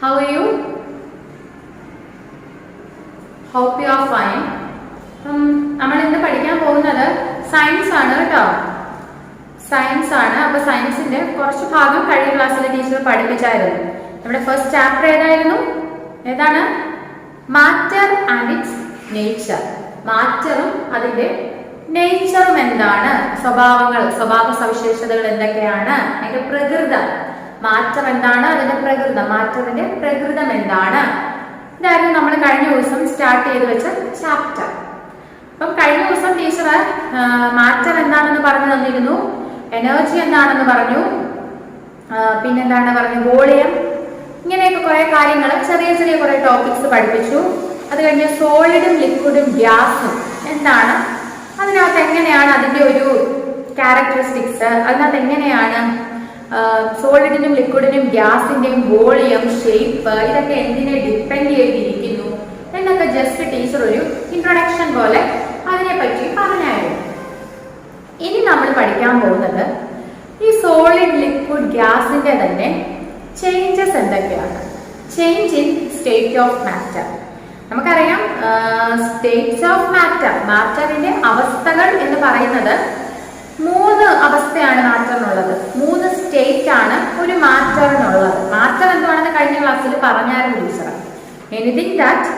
How are you? Hope you are fine. നമ്മൾ ഇന്ന് പഠിക്കാൻ പോകുന്നത് സയൻസ് ആണ് കേട്ടോ. സയൻസ് ആണ്. അപ്പൊ സയൻസിന്റെ കുറച്ച് ഭാഗം കഴിഞ്ഞ ക്ലാസ്സിലെ ടീച്ചർ പഠിപ്പിച്ചായിരുന്നു. നമ്മുടെ ഫസ്റ്റ് ചാപ്റ്റർ ഏതാണ്? Matter and it's nature. മാറ്ററും അതിന്റെ നേച്ചറും എന്താണ്, സ്വഭാവ സവിശേഷതകൾ എന്തൊക്കെയാണ്, അതിന്റെ പ്രകൃതം. മാറ്റർ എന്താണ്, അതിന്റെ പ്രകൃതം, മാറ്ററിന്റെ പ്രകൃതം എന്താണ്, ഇതായിരുന്നു നമ്മൾ കഴിഞ്ഞ ദിവസം സ്റ്റാർട്ട് ചെയ്ത് വെച്ച ചാപ്റ്റർ. അപ്പം കഴിഞ്ഞ ദിവസം ടീച്ചർ മാറ്റർ എന്താണെന്ന് പറഞ്ഞു തന്നിരുന്നു, എനർജി എന്താണെന്ന് പറഞ്ഞു, പിന്നെന്താണ് പറഞ്ഞു, വോളിയം, ഇങ്ങനെയൊക്കെ കുറെ കാര്യങ്ങൾ, ചെറിയ ചെറിയ കുറെ ടോപ്പിക്സ് പഠിപ്പിച്ചു. അത് കഴിഞ്ഞ് സോളിഡും ലിക്വിഡും ഗ്യാസും എന്താണ്, അതിനകത്ത് എങ്ങനെയാണ് അതിന്റെ ഒരു ക്യാരക്ടറിസ്റ്റിക്സ്, അതിനകത്ത് എങ്ങനെയാണ് സോളിഡിനും ലിക്വിഡിനും ഗ്യാസിന്റെയും വോളിയം, ഷേപ്പ്, ഇതൊക്കെ എന്തിനെ ഡിപ്പെൻഡ് ചെയ്തിരിക്കുന്നു എന്നൊക്കെ ജസ്റ്റ് ടീച്ചർ ഒരു ഇൻട്രൊഡക്ഷൻ പോലെ അതിനെ പറ്റി പറഞ്ഞായിരുന്നു. ഇനി നമ്മൾ പഠിക്കാൻ പോകുന്നത് ഈ സോളിഡ് ലിക്വിഡ് ഗ്യാസിന്റെ തന്നെ ചേഞ്ചസ് എന്തൊക്കെയാണ്. Change in state of matter. നമുക്കറിയാം സ്റ്റേറ്റ്സ് ഓഫ് മാറ്റർ, മാറ്ററിന്റെ അവസ്ഥകൾ എന്ന് പറയുന്നത് 3 അവസ്ഥയാണ് മാറ്ററിനുള്ളത്. 3 സ്റ്റേറ്റ് ആണ് ഒരു മാറ്ററിനുള്ളത്. മാറ്റർ എന്താണെന്ന് കഴിഞ്ഞ ക്ലാസ്സിൽ പറഞ്ഞായിരുന്നു teacher. Anything that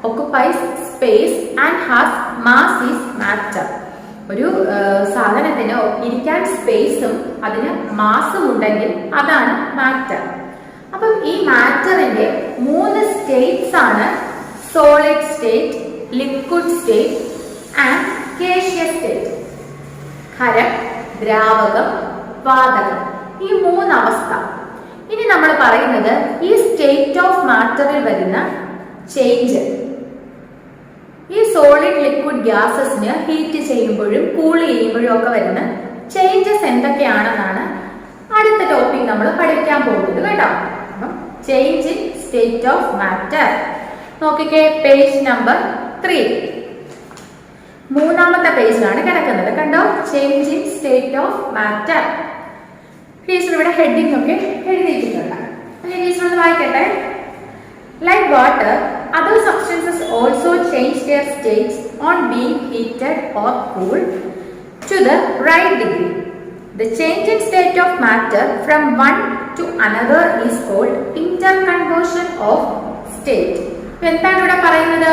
occupies space and has mass is matter. ഒരു സാധനത്തിന് ഇരിക്കാൻ സ്പേസും അതിന് മാസും ഉണ്ടെങ്കിൽ അതാണ് മാറ്റർ. അപ്പം ഈ മാറ്ററിന്റെ 3 സ്റ്റേറ്റ്സ് ആണ് solid state, liquid state and gaseous state. ഖരം, ദ്രാവകം, വാതകം, ഈ 3 അവസ്ഥ. ഇനി നമ്മൾ പറയുന്നത് ഈ സ്റ്റേറ്റ് ഓഫ് മാറ്ററിൽ വരുന്ന ചേഞ്ച്, ഈ സോളിഡ് ലിക്വിഡ് ഗ്യാസസിന് ഹീറ്റ് ചെയ്യുമ്പോഴും കൂൾ ചെയ്യുമ്പോഴും ഒക്കെ വരുന്ന ചേഞ്ചസ് എന്തൊക്കെയാണെന്നാണ് അടുത്ത ടോപ്പിക് നമ്മൾ പഠിക്കാൻ പോകുന്നത് കേട്ടോ. Change in state of matter. നോക്കിക്കേ, പേജ് നമ്പർ 3, 3ാമത്തെ പേജിലാണ് കിടക്കുന്നത്. കണ്ടോ, change in state of matter. Teacher ഇവിടെ ഹെഡിങ് ഒക്കെ എഴുതിയിട്ടുണ്ട്. ടീച്ചർ ഒന്ന് വായിക്കട്ടെ. Like water, other substances also change their states on being heated or cooled to the right degree. The change in state of matter from one to another is called interconversion of state. എന്താണ് ഇവിടെ പറയുന്നത്?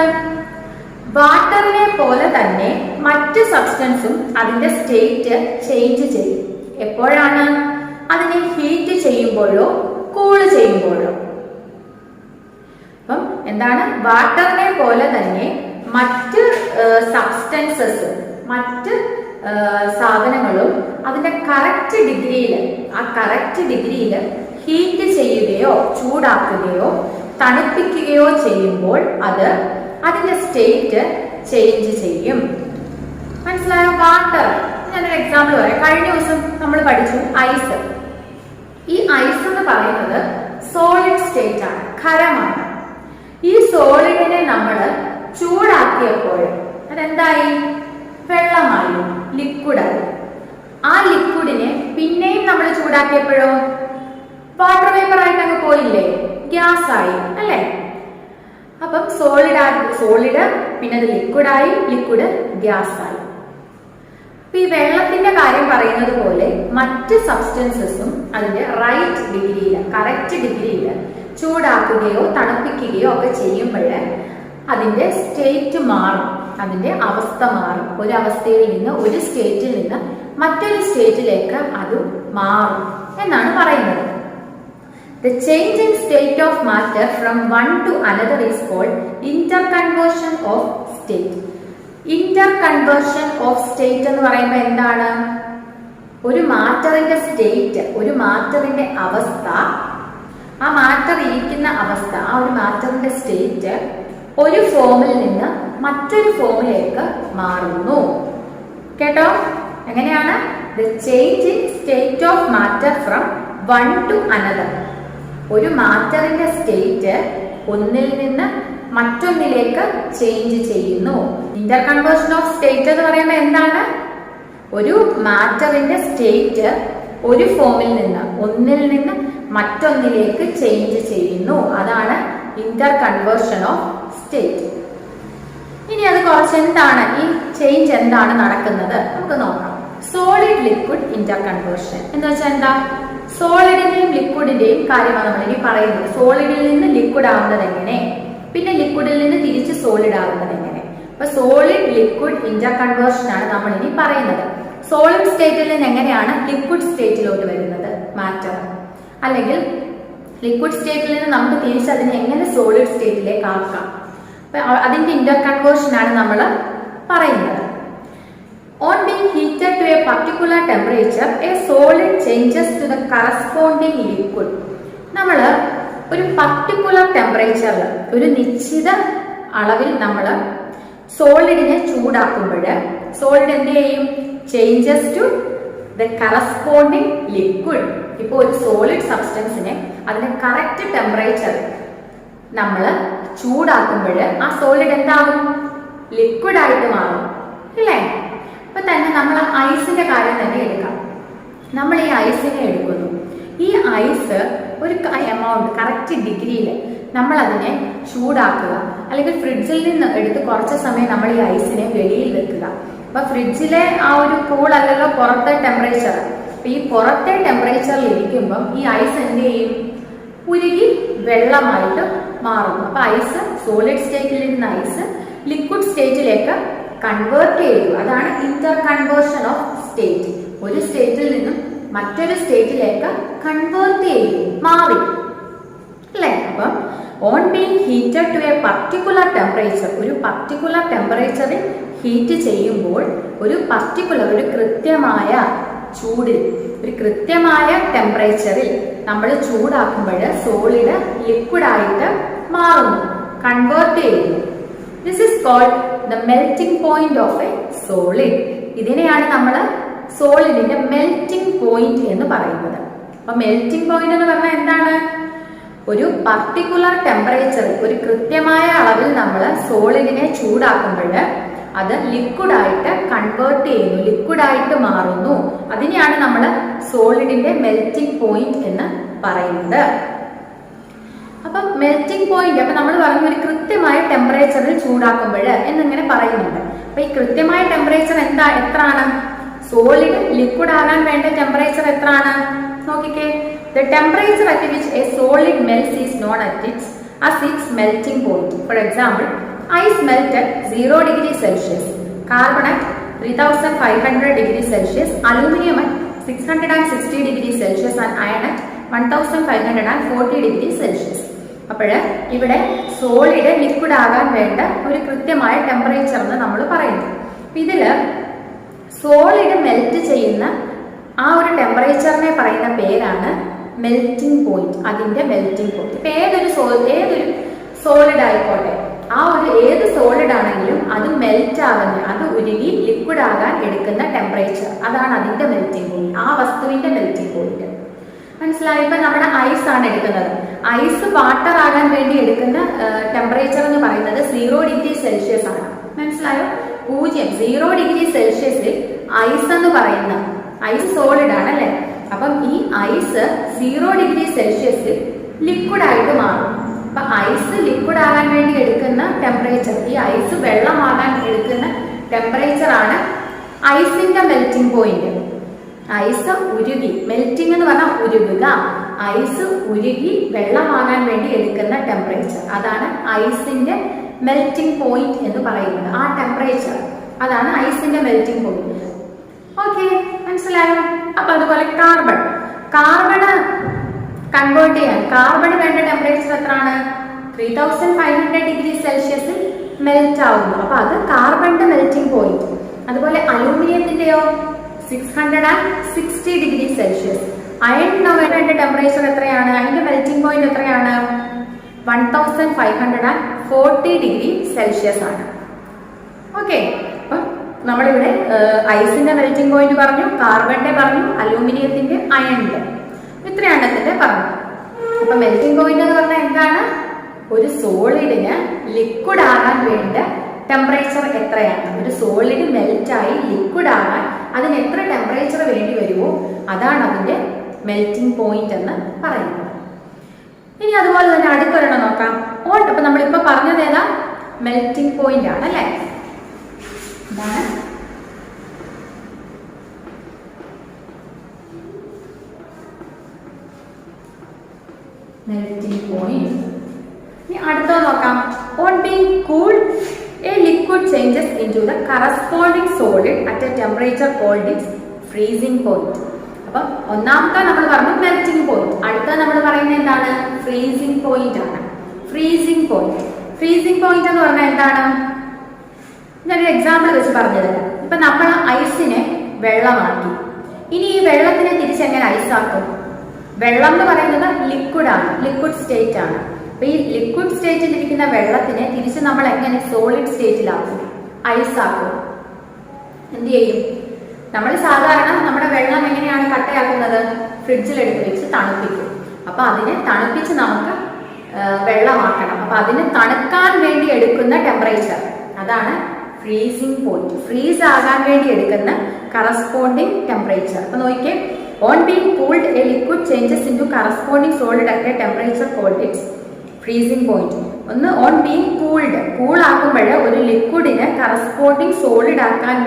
വാട്ടറിനെ പോലെ തന്നെ മറ്റ് സബ്സ്റ്റൻസും അതിന്റെ state change ചെയ്യും. എപ്പോഴാണ്? അതിനെ ഹീറ്റ് ചെയ്യുമ്പോഴോ കൂൾ ചെയ്യുമ്പോഴോ. അപ്പം എന്താണ്? വാട്ടറിനെ പോലെ തന്നെ മറ്റ് സബ്സ്റ്റൻസസും മറ്റ് സാധനങ്ങളും അതിന്റെ കറക്റ്റ് ഡിഗ്രിയിൽ ഹീറ്റ് ചെയ്യുകയോ ചൂടാക്കുകയോ തണുപ്പിക്കുകയോ ചെയ്യുമ്പോൾ അത് അതിന്റെ സ്റ്റേറ്റ് ചേഞ്ച് ചെയ്യും. മനസ്സിലായോ? വാട്ടർ, ഞാനൊരു എക്സാമ്പിൾ പറയാം. കഴിഞ്ഞ ദിവസം നമ്മൾ പഠിച്ചു ഐസ്. ഈ ഐസ് എന്ന് പറയുന്നത് സോളിഡ് സ്റ്റേറ്റ് ആണ്, ഖരമാണ്. ഈ സോളിഡിനെ നമ്മൾ ചൂടാക്കിയപ്പോൾ അതെന്തായി? വെള്ളമായി, ലിക്വിഡായി. ആ ലിക്വിഡിനെ പിന്നെയും നമ്മൾ ചൂടാക്കിയപ്പോഴോ വാട്ടർ വേപ്പർ ആയിട്ട് അങ്ങ് പോയില്ലേ, ഗ്യാസ് ആയി അല്ലേ? അപ്പം സോളിഡ് പിന്നെ അത് ലിക്വിഡായി, ലിക്വിഡ് ഗ്യാസ് ആയി. ഈ വെള്ളത്തിന്റെ കാര്യം പറയുന്നത് പോലെ മറ്റ് സബ്സ്റ്റൻസസും അതിന്റെ റൈറ്റ് ഡിഗ്രിയിൽ, കറക്റ്റ് ഡിഗ്രിയിൽ ചൂടാക്കുകയോ തണുപ്പിക്കുകയോ ഒക്കെ ചെയ്യുമ്പോൾ അതിന്റെ സ്റ്റേറ്റ് മാറും, അതിന്റെ അവസ്ഥ മാറും. ഒരു അവസ്ഥയിൽ നിന്ന്, ഒരു സ്റ്റേറ്റിൽ നിന്ന് മറ്റൊരു സ്റ്റേറ്റിലേക്ക് അത് മാറും എന്നാണ് പറയുന്നത്. The change in state of matter from one to another is called interconversion of state. Interconversion of state എന്ന് പറയുമ്പോൾ എന്താണ്? ഒരു മാറ്ററിന്റെ സ്റ്റേറ്റ്, ഒരു മാറ്ററിന്റെ അവസ്ഥ, ആ മാറ്റർ ഇരിക്കുന്ന അവസ്ഥ, ആ ഒരു മാറ്ററിന്റെ സ്റ്റേറ്റ് ഒരു ഫോമിൽ നിന്ന് മറ്റൊരു ഫോമിലേക്ക് മാറുന്നു. കേട്ടോ? എങ്ങനെയാണ്? The change in state of matter from one to another. ഒരു മാറ്ററിന്റെ സ്റ്റേറ്റ് ഒന്നിൽ നിന്ന് മറ്റൊന്നിലേക്ക് ചേഞ്ച് ചെയ്യുന്നു. ഇന്റർകൺവേർഷൻ ഓഫ് സ്റ്റേറ്റ് എന്ന് പറയുമ്പോൾ എന്താണ്? ഒരു മാറ്ററിന്റെ സ്റ്റേറ്റ് ഒരു ഫോമിൽ നിന്ന്, ഒന്നിൽ നിന്ന് മറ്റൊന്നിലേക്ക് ചേഞ്ച് ചെയ്യുന്നു. അതാണ് ഇന്റർ കൺവേർഷൻ ഓഫ് സ്റ്റേറ്റ്. ഇനി അത് കുറച്ച് എന്താണ് ഈ ചേഞ്ച് എന്താണ് നടക്കുന്നത് നമുക്ക് നോക്കാം. സോളിഡ് ലിക്വിഡ് ഇന്റർ കൺവേർഷൻ എന്ന് വെച്ചാൽ എന്താ? സോളിഡിന്റെയും ലിക്വിഡിന്റെയും കാര്യമാണ് നമ്മൾ ഇനി പറയുന്നത്. സോളിഡിൽ നിന്ന് ലിക്വിഡ് ആവുന്നത് എങ്ങനെ, പിന്നെ ലിക്വിഡിൽ നിന്ന് തിരിച്ച് സോളിഡ് ആവുന്നത് എങ്ങനെ. അപ്പൊ സോളിഡ് ലിക്വിഡ് ഇന്റർ കൺവേർഷൻ ആണ് നമ്മൾ ഇനി പറയുന്നത്. സോളിഡ് സ്റ്റേറ്റിൽ നിന്ന് എങ്ങനെയാണ് ലിക്വിഡ് സ്റ്റേറ്റിലോട്ട് വരുന്നത് മാറ്റർ, അല്ലെങ്കിൽ ലിക്വിഡ് സ്റ്റേറ്റിൽ നിന്ന് നമുക്ക് തിരിച്ച് അതിനെ എങ്ങനെ സോളിഡ് സ്റ്റേറ്റിലേക്ക് ആക്കാം. അപ്പൊ അതിന്റെ ഇന്റർ കൺവേർഷൻ ആണ് നമ്മൾ പറയുന്നത്. On being heated to a particular temperature, a solid changes to the corresponding liquid. നമ്മൾ ഒരു പർട്ടിക്കുലർ ടെമ്പറേച്ചറിൽ ഒരു നിശ്ചിത അളവിൽ നമ്മൾ സോളിഡിനെ ചൂടാക്കുമ്പോൾ സോളിഡ് എന്ത് ചെയ്യും? Changes to the corresponding liquid. ഇപ്പോൾ ഒരു സോളിഡ് സബ്സ്റ്റൻസിനെ അതിന്റെ കറക്റ്റ് ടെമ്പറേച്ചർ നമ്മൾ ചൂടാക്കുമ്പോൾ ആ സോളിഡ് എന്താകും? ലിക്വിഡ് ആയിട്ട് മാറും, അല്ലേ? അപ്പൊ തന്നെ നമ്മൾ ഐസിന്റെ കാര്യം തന്നെ എടുക്കാം. നമ്മൾ ഈ ഐസിനെ എടുക്കുന്നു. ഈ ഐസ് ഒരു എമൗണ്ട് കറക്റ്റ് ഡിഗ്രിയിൽ നമ്മൾ അതിനെ ചൂടാക്കുക, അല്ലെങ്കിൽ ഫ്രിഡ്ജിൽ നിന്ന് എടുത്ത് കുറച്ച് സമയം നമ്മൾ ഈ ഐസിനെ വെളിയിൽ വെക്കുക. അപ്പൊ ഫ്രിഡ്ജിലെ ആ ഒരു കൂൾ അല്ലല്ലോ പുറത്തെ ടെമ്പറേച്ചർ. അപ്പൊ ഈ പുറത്തെ ടെമ്പറേച്ചറിൽ ഇരിക്കുമ്പം ഈ ഐസ് എന്ത് ചെയ്യും? ഉരുകി വെള്ളമായിട്ട് മാറും. അപ്പൊ ഐസ് സോളിഡ് സ്റ്റേറ്റിൽ നിന്ന് ഐസ് ലിക്വിഡ് സ്റ്റേറ്റിലേക്ക് കൺവേർട്ട് ചെയ്തു. അതാണ് ഇന്റർ കൺവേർഷൻ ഓഫ് സ്റ്റേറ്റ്. ഒരു സ്റ്റേറ്റിൽ നിന്നും മറ്റൊരു സ്റ്റേറ്റിലേക്ക് കൺവേർട്ട് ചെയ്തു, മാറി, അല്ലേ? അപ്പം on being heated to a particular temperature, ഒരു പർട്ടിക്കുലർ ടെമ്പറേച്ചറിൽ ഹീറ്റ് ചെയ്യുമ്പോൾ ഒരു കൃത്യമായ ചൂടിൽ, ഒരു കൃത്യമായ ടെമ്പറേച്ചറിൽ നമ്മൾ ചൂടാക്കുമ്പോൾ സോളിഡ് ലിക്വിഡ് ആയിട്ട് മാറുന്നു, കൺവേർട്ട് ചെയ്യുന്നു. This is called the melting point of a solid. ഇതിനെയാണ് നമ്മൾ സോളിഡിന്റെ മെൽറ്റിംഗ് പോയിന്റ് എന്ന് പറയുന്നത്. അപ്പൊ മെൽറ്റിംഗ് പോയിന്റ് എന്ന് പറഞ്ഞാൽ എന്താണ്? ഒരു പർട്ടിക്കുലർ ടെമ്പറേച്ചറിൽ ഒരു കൃത്യമായ അളവിൽ നമ്മൾ സോളിഡിനെ ചൂടാക്കുമ്പോൾ അത് ലിക്വിഡ് ആയിട്ട് കൺവേർട്ട് ചെയ്യുന്നു, ലിക്വിഡ് ആയിട്ട് മാറുന്നു. അതിനെയാണ് നമ്മൾ സോളിഡിന്റെ മെൽറ്റിംഗ് പോയിന്റ് എന്ന് പറയുന്നത്. അപ്പൊ മെൽറ്റിംഗ് പോയിന്റ്, അപ്പൊ നമ്മൾ പറഞ്ഞു ഒരു കൃത്യമായ ടെമ്പറേച്ചറിൽ ചൂടാക്കുമ്പോൾ എന്നിങ്ങനെ പറയുന്നുണ്ട്. അപ്പൊ ഈ കൃത്യമായ ടെമ്പറേച്ചർ എത്രയാണ്? സോളിഡ് ലിക്വിഡ് ആകാൻ വേണ്ട ടെമ്പറേച്ചർ എത്രയാണ്? നോക്കിക്കേ. The temperature at which a solid melts is known as its melting point. For example, ice melt at 0 degrees Celsius, carbon at 3500 degrees Celsius, aluminium at 660 degrees Celsius and iron at 1540 degrees Celsius. അപ്പോൾ ഇവിടെ solid liquid ആകാൻ വേണ്ട ഒരു കൃത്യമായ temperature എന്ന് നമ്മൾ പറയുന്നു. ഇതില് സോളിഡ് മെൽറ്റ് ചെയ്യുന്ന ആ ഒരു ടെമ്പറേച്ചറിനെ പറയുന്ന പേരാണ് മെൽറ്റിംഗ് പോയിന്റ്. അതിന്റെ മെൽറ്റിംഗ് പോയിന്റ്. ഇപ്പൊ ഏതൊരു സോളിഡ് ആയിക്കോട്ടെ, ആ ഒരു ഏത് സോളിഡ് ആണെങ്കിലും അത് മെൽറ്റ് ആകുന്ന, അത് ഉരുകി ലിക്വിഡ് ആകാൻ എടുക്കുന്ന ടെമ്പറേച്ചർ, അതാണ് അതിന്റെ മെൽറ്റിംഗ് പോയിന്റ്, ആ വസ്തുവിന്റെ മെൽറ്റിംഗ് പോയിന്റ്. മനസ്സിലായി? ഇപ്പൊ നമ്മുടെ ഐസ് ആണ് എടുക്കുന്നത്. ഐസ് വാട്ടർ ആകാൻ വേണ്ടി എടുക്കുന്ന ടെമ്പറേച്ചർ എന്ന് പറയുന്നത് 0 ഡിഗ്രി സെൽഷ്യസ് ആണ്. മനസ്സിലായോ? 0 ഡിഗ്രി സെൽഷ്യസിൽ ഐസ് എന്ന് പറയുന്ന ഐസ് സോളിഡ് ആണ്, അല്ലെ? അപ്പം ഈ ഐസ് 0 ഡിഗ്രി സെൽഷ്യസിൽ ലിക്വിഡ് ആയിട്ട് മാറും. അപ്പൊ ഐസ് ലിക്വിഡ് ആകാൻ വേണ്ടി എടുക്കുന്ന ടെമ്പറേച്ചർ, ഈ ഐസ് വെള്ളമാകാൻ എടുക്കുന്ന ടെമ്പറേച്ചർ ആണ് ഐസിന്റെ മെൽറ്റിംഗ് പോയിന്റ്. ഐസ് ഉരുകി, മെൽറ്റിംഗ് എന്ന് പറഞ്ഞാൽ ഉരുകുക, ഐസ് ഉരുകി വെള്ളമാകാൻ വേണ്ടി എടുക്കുന്ന ടെമ്പറേച്ചർ, അതാണ് ഐസിന്റെ മെൽറ്റിംഗ് പോയിന്റ് എന്ന് പറയുന്നത്. ആ ടെമ്പറേച്ചർ, അതാണ് ഐസിന്റെ മെൽറ്റിംഗ് പോയിന്റ്. ഓക്കെ, മനസ്സിലായോ? അപ്പൊ അതുപോലെ കാർബൺ കൺവേർട്ട് ചെയ്യാൻ കാർബൺ വേണ്ട ടെമ്പറേച്ചർ എത്രയാണ്? 3500 ഡിഗ്രി സെൽഷ്യസിൽ മെൽറ്റ് ആവുന്നു. അപ്പൊ അത് കാർബണിന്റെ മെൽറ്റിംഗ് പോയിന്റ്. അതുപോലെ അലൂമിനിയത്തിന്റെയോ 660 ഡിഗ്രി സെൽഷ്യസ്. അയണിന് വേണ്ട ടെമ്പറേച്ചർ എത്രയാണ്? അതിന്റെ മെൽറ്റിംഗ് പോയിന്റ് എത്രയാണ്? 1540 ഡിഗ്രി സെൽഷ്യസ് ആണ്. ഓക്കെ, അപ്പൊ നമ്മളിവിടെ ഐസിന്റെ മെൽറ്റിംഗ് പോയിന്റ് പറഞ്ഞു, കാർബണിന്റെ പറഞ്ഞു, അലൂമിനിയത്തിന്റെ, അയണിന്റെ, ഇത്രയെണ്ണത്തിന്റെ പറഞ്ഞു. അപ്പൊ മെൽറ്റിംഗ് പോയിന്റ് എന്ന് പറഞ്ഞാൽ എന്താണ്? ഒരു സോളിഡിന് ലിക്വിഡ് ആകാൻ വേണ്ട ടെമ്പറേച്ചർ എത്രയാണ്? ഒരു സോളിഡ് മെൽറ്റ് ആയി ലിക്വിഡ് ആകാൻ അതിന് എത്ര ടെമ്പറേച്ചർ വേണ്ടി വരുമോ അതാണ് അതിന്റെ മെൽറ്റിംഗ് പോയിന്റ് എന്ന് പറയുന്നത്. ഇനി അതുപോലെ തന്നെ അടുത്തൊരെണ്ണം നോക്കാം. അപ്പൊ നമ്മളിപ്പോ പറഞ്ഞത് ഏതാ? മെൽറ്റിംഗ് പോയിന്റ് ആണ് അല്ലെ? ഇതാണ് മെൽറ്റിംഗ് പോയിന്റ്. ഇനി അടുത്തത് നോക്കാം. On being cooled a liquid changes into the corresponding solid at a temperature called its freezing point. അപ്പം ഒന്നാമത്തെ നമ്മൾ പറഞ്ഞു മെൽറ്റിംഗ് പോയിന്റ്. അടുത്ത നമ്മൾ പറയുന്നത് എന്താണ്? ഫ്രീസിംഗ് പോയിന്റ് ആണ്. ഫ്രീസിംഗ് പോയിന്റ് എന്ന് പറഞ്ഞാൽ എന്താണ്? ഞാനൊരു എക്സാമ്പിൾ വെച്ച് പറഞ്ഞു തരാം. ഇപ്പൊ നമ്മൾ ഐസിനെ വെള്ളമാക്കി. ഇനി ഈ വെള്ളത്തിനെ തിരിച്ചെങ്ങനെ ഐസാക്കും? വെള്ളം എന്ന് പറയുന്നത് ലിക്വിഡ് ആണ്, ലിക്വിഡ് സ്റ്റേറ്റ് ആണ്. അപ്പൊ ഈ ലിക്വിഡ് സ്റ്റേറ്റിൽ ഇരിക്കുന്ന വെള്ളത്തിനെ തിരിച്ച് നമ്മൾ എങ്ങനെ സോളിഡ് സ്റ്റേറ്റിലാക്കും? ഐസാക്കും. എന്ത് ചെയ്യും? നമ്മൾ സാധാരണ നമ്മുടെ വെള്ളം എങ്ങനെയാണ് കട്ടയാക്കുന്നത്? ഫ്രിഡ്ജിലെടുത്ത് വെച്ച് തണുപ്പിക്കും. അപ്പൊ അതിനെ തണുപ്പിച്ച് നമുക്ക് വെള്ളമാക്കണം. അപ്പൊ അതിന് തണുക്കാൻ വേണ്ടി എടുക്കുന്ന ടെമ്പറേച്ചർ, അതാണ് ഫ്രീസിംഗ് പോയിന്റ്. ഫ്രീസ് ആകാൻ വേണ്ടി എടുക്കുന്ന കറസ്പോണ്ടിങ് ടെമ്പറേച്ചർ. അപ്പൊ നോക്കിയേ, on being cooled a liquid changes into corresponding solid at a temperature called its freezing point. ഒന്ന് ഓൺ ബീങ് കൂൾഡ്, കൂൾ ആക്കുമ്പോൾ ഒരു ലിക്വിഡിന് കറസ്പോണ്ടിങ് സോളിഡ് ആകാൻ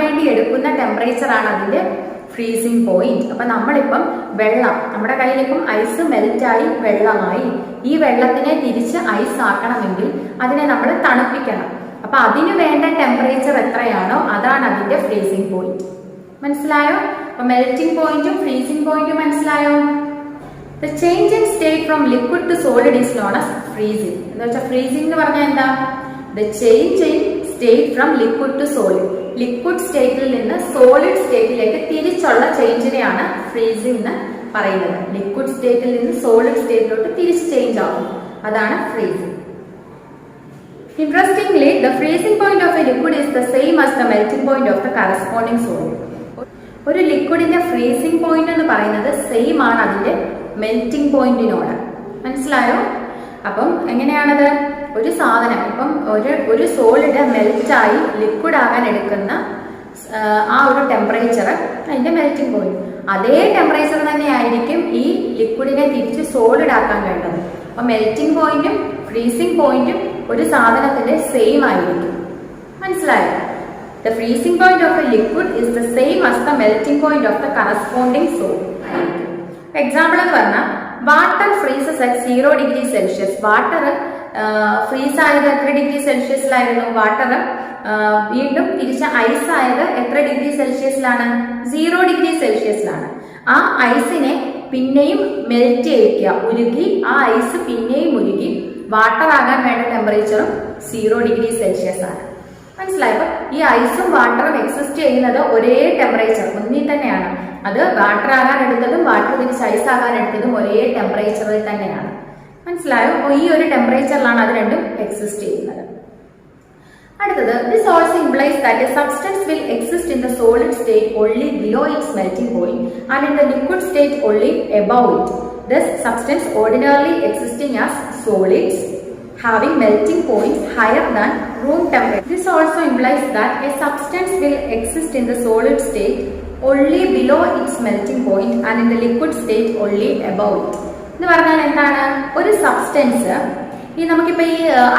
വേണ്ടി എടുക്കുന്ന ടെമ്പറേച്ചർ ആണ് അതിന്റെ ഫ്രീസിംഗ് പോയിന്റ്. അപ്പൊ നമ്മളിപ്പം വെള്ളം, നമ്മുടെ കയ്യിലിപ്പം ഐസ് മെൽറ്റായി വെള്ളമായി. ഈ വെള്ളത്തിനെ തിരിച്ച് ഐസ് ആക്കണമെങ്കിൽ അതിനെ നമ്മൾ തണുപ്പിക്കണം. അപ്പൊ അതിന് വേണ്ട ടെമ്പറേച്ചർ എത്രയാണോ അതാണ് അതിന്റെ ഫ്രീസിംഗ് പോയിന്റ്. മനസ്സിലായോ? അപ്പൊ മെൽറ്റിംഗ് പോയിന്റും ഫ്രീസിംഗ് പോയിന്റും മനസ്സിലായോ? The change in state from liquid to solid is known as freezing. എന്ന് വെച്ചാൽ ഫ്രീസിംഗ് എന്ന് പറഞ്ഞാൽ എന്താ? The change in state from liquid to solid. Liquid സ്റ്റേറ്റിൽ നിന്ന് സോളിഡ് സ്റ്റേറ്റിലേക്ക് തിരിച്ചുള്ള ചേഞ്ചിനെയാണ് ഫ്രീസിംഗ് എന്ന് പറയുന്നത്. ലിക്വിഡ് സ്റ്റേറ്റിൽ നിന്ന് സോളിഡ് സ്റ്റേറ്റിലോട്ട് തിരിച്ച് ചേഞ്ച് ആവും, അതാണ് freezing. Interestingly, the freezing point of a liquid is the same as the melting point of the corresponding solid. ഒരു ലിക്വിഡിന്റെ ഫ്രീസിംഗ് പോയിന്റ് എന്ന് പറയുന്നത് സെയിം ആണ് അതിന്റെ മെൽറ്റിംഗ് പോയിന്റിനോട്. മനസ്സിലായോ? അപ്പം എങ്ങനെയാണത്? ഒരു സാധനം ഇപ്പം ഒരു സോളിഡ് മെൽറ്റായി ലിക്വിഡ് ആകാൻ എടുക്കുന്ന ആ ഒരു ടെമ്പറേച്ചർ അതിന്റെ മെൽറ്റിംഗ് പോയിന്റ്. അതേ ടെമ്പറേച്ചർ തന്നെ ആയിരിക്കും ഈ ലിക്വിഡിനെ തിരിച്ച് സോളിഡ് ആക്കാൻ വേണ്ടത്. അപ്പൊ മെൽറ്റിംഗ് പോയിന്റും ഫ്രീസിംഗ് പോയിന്റും ഒരു സാധനത്തിന്റെ സെയിം ആയിരിക്കും. മനസ്സിലായോ? The freezing point of a liquid is the same as the melting point of the corresponding solid. Example എന്ന് പറഞ്ഞാൽ water freezes at 0 degree Celsius. Water freeze ആയത് എത്ര ഡിഗ്രി സെൽഷ്യസിലായിരുന്നു? വാട്ടർ വീണ്ടും തിരിച്ച് ഐസ് ആയത് എത്ര ഡിഗ്രി സെൽഷ്യസിലാണ്? 0 ഡിഗ്രി സെൽഷ്യസിലാണ്. ആ ഐസിനെ പിന്നെയും മെൽറ്റ് ചെയ്യിക്കുക, ഉരുകി ആ ഐസ് പിന്നെയും ഉരുകി വാട്ടർ ആകാൻ വേണ്ട ടെമ്പറേച്ചറും 0 ഡിഗ്രി സെൽഷ്യസ് ആണ്. മനസ്സിലായപ്പോ ഈ ഐസും വാട്ടറും എക്സിസ്റ്റ് ചെയ്യുന്നത് ഒരേ ടെമ്പറേച്ചർ ഒന്നിൽ തന്നെയാണ്. അത് വാട്ടർ ആകാൻ എടുത്തതും വാട്ടർ തിരിച്ച് ഐസ് ആകാൻ എടുത്തതും ഒരേ ടെമ്പറേച്ചറിൽ തന്നെയാണ്. മനസ്സിലായോ? ഈ ഒരു ടെമ്പറേച്ചറിലാണ് അത് രണ്ടും എക്സിസ്റ്റ് ചെയ്യുന്നത്. അടുത്തത്, this also implies that a substance will exist in the solid state only below its melting point and in the liquid state only above it. Thus, substance ordinarily existing as solids having melting points higher than room temperature. This also implies that a substance will exist in the solid state only below its melting point and in the liquid state only above it. എന്ന് പറഞ്ഞാൽ എന്താണ്? ഒരു substance, ഈ നമുക്കിപ്പോ ഈ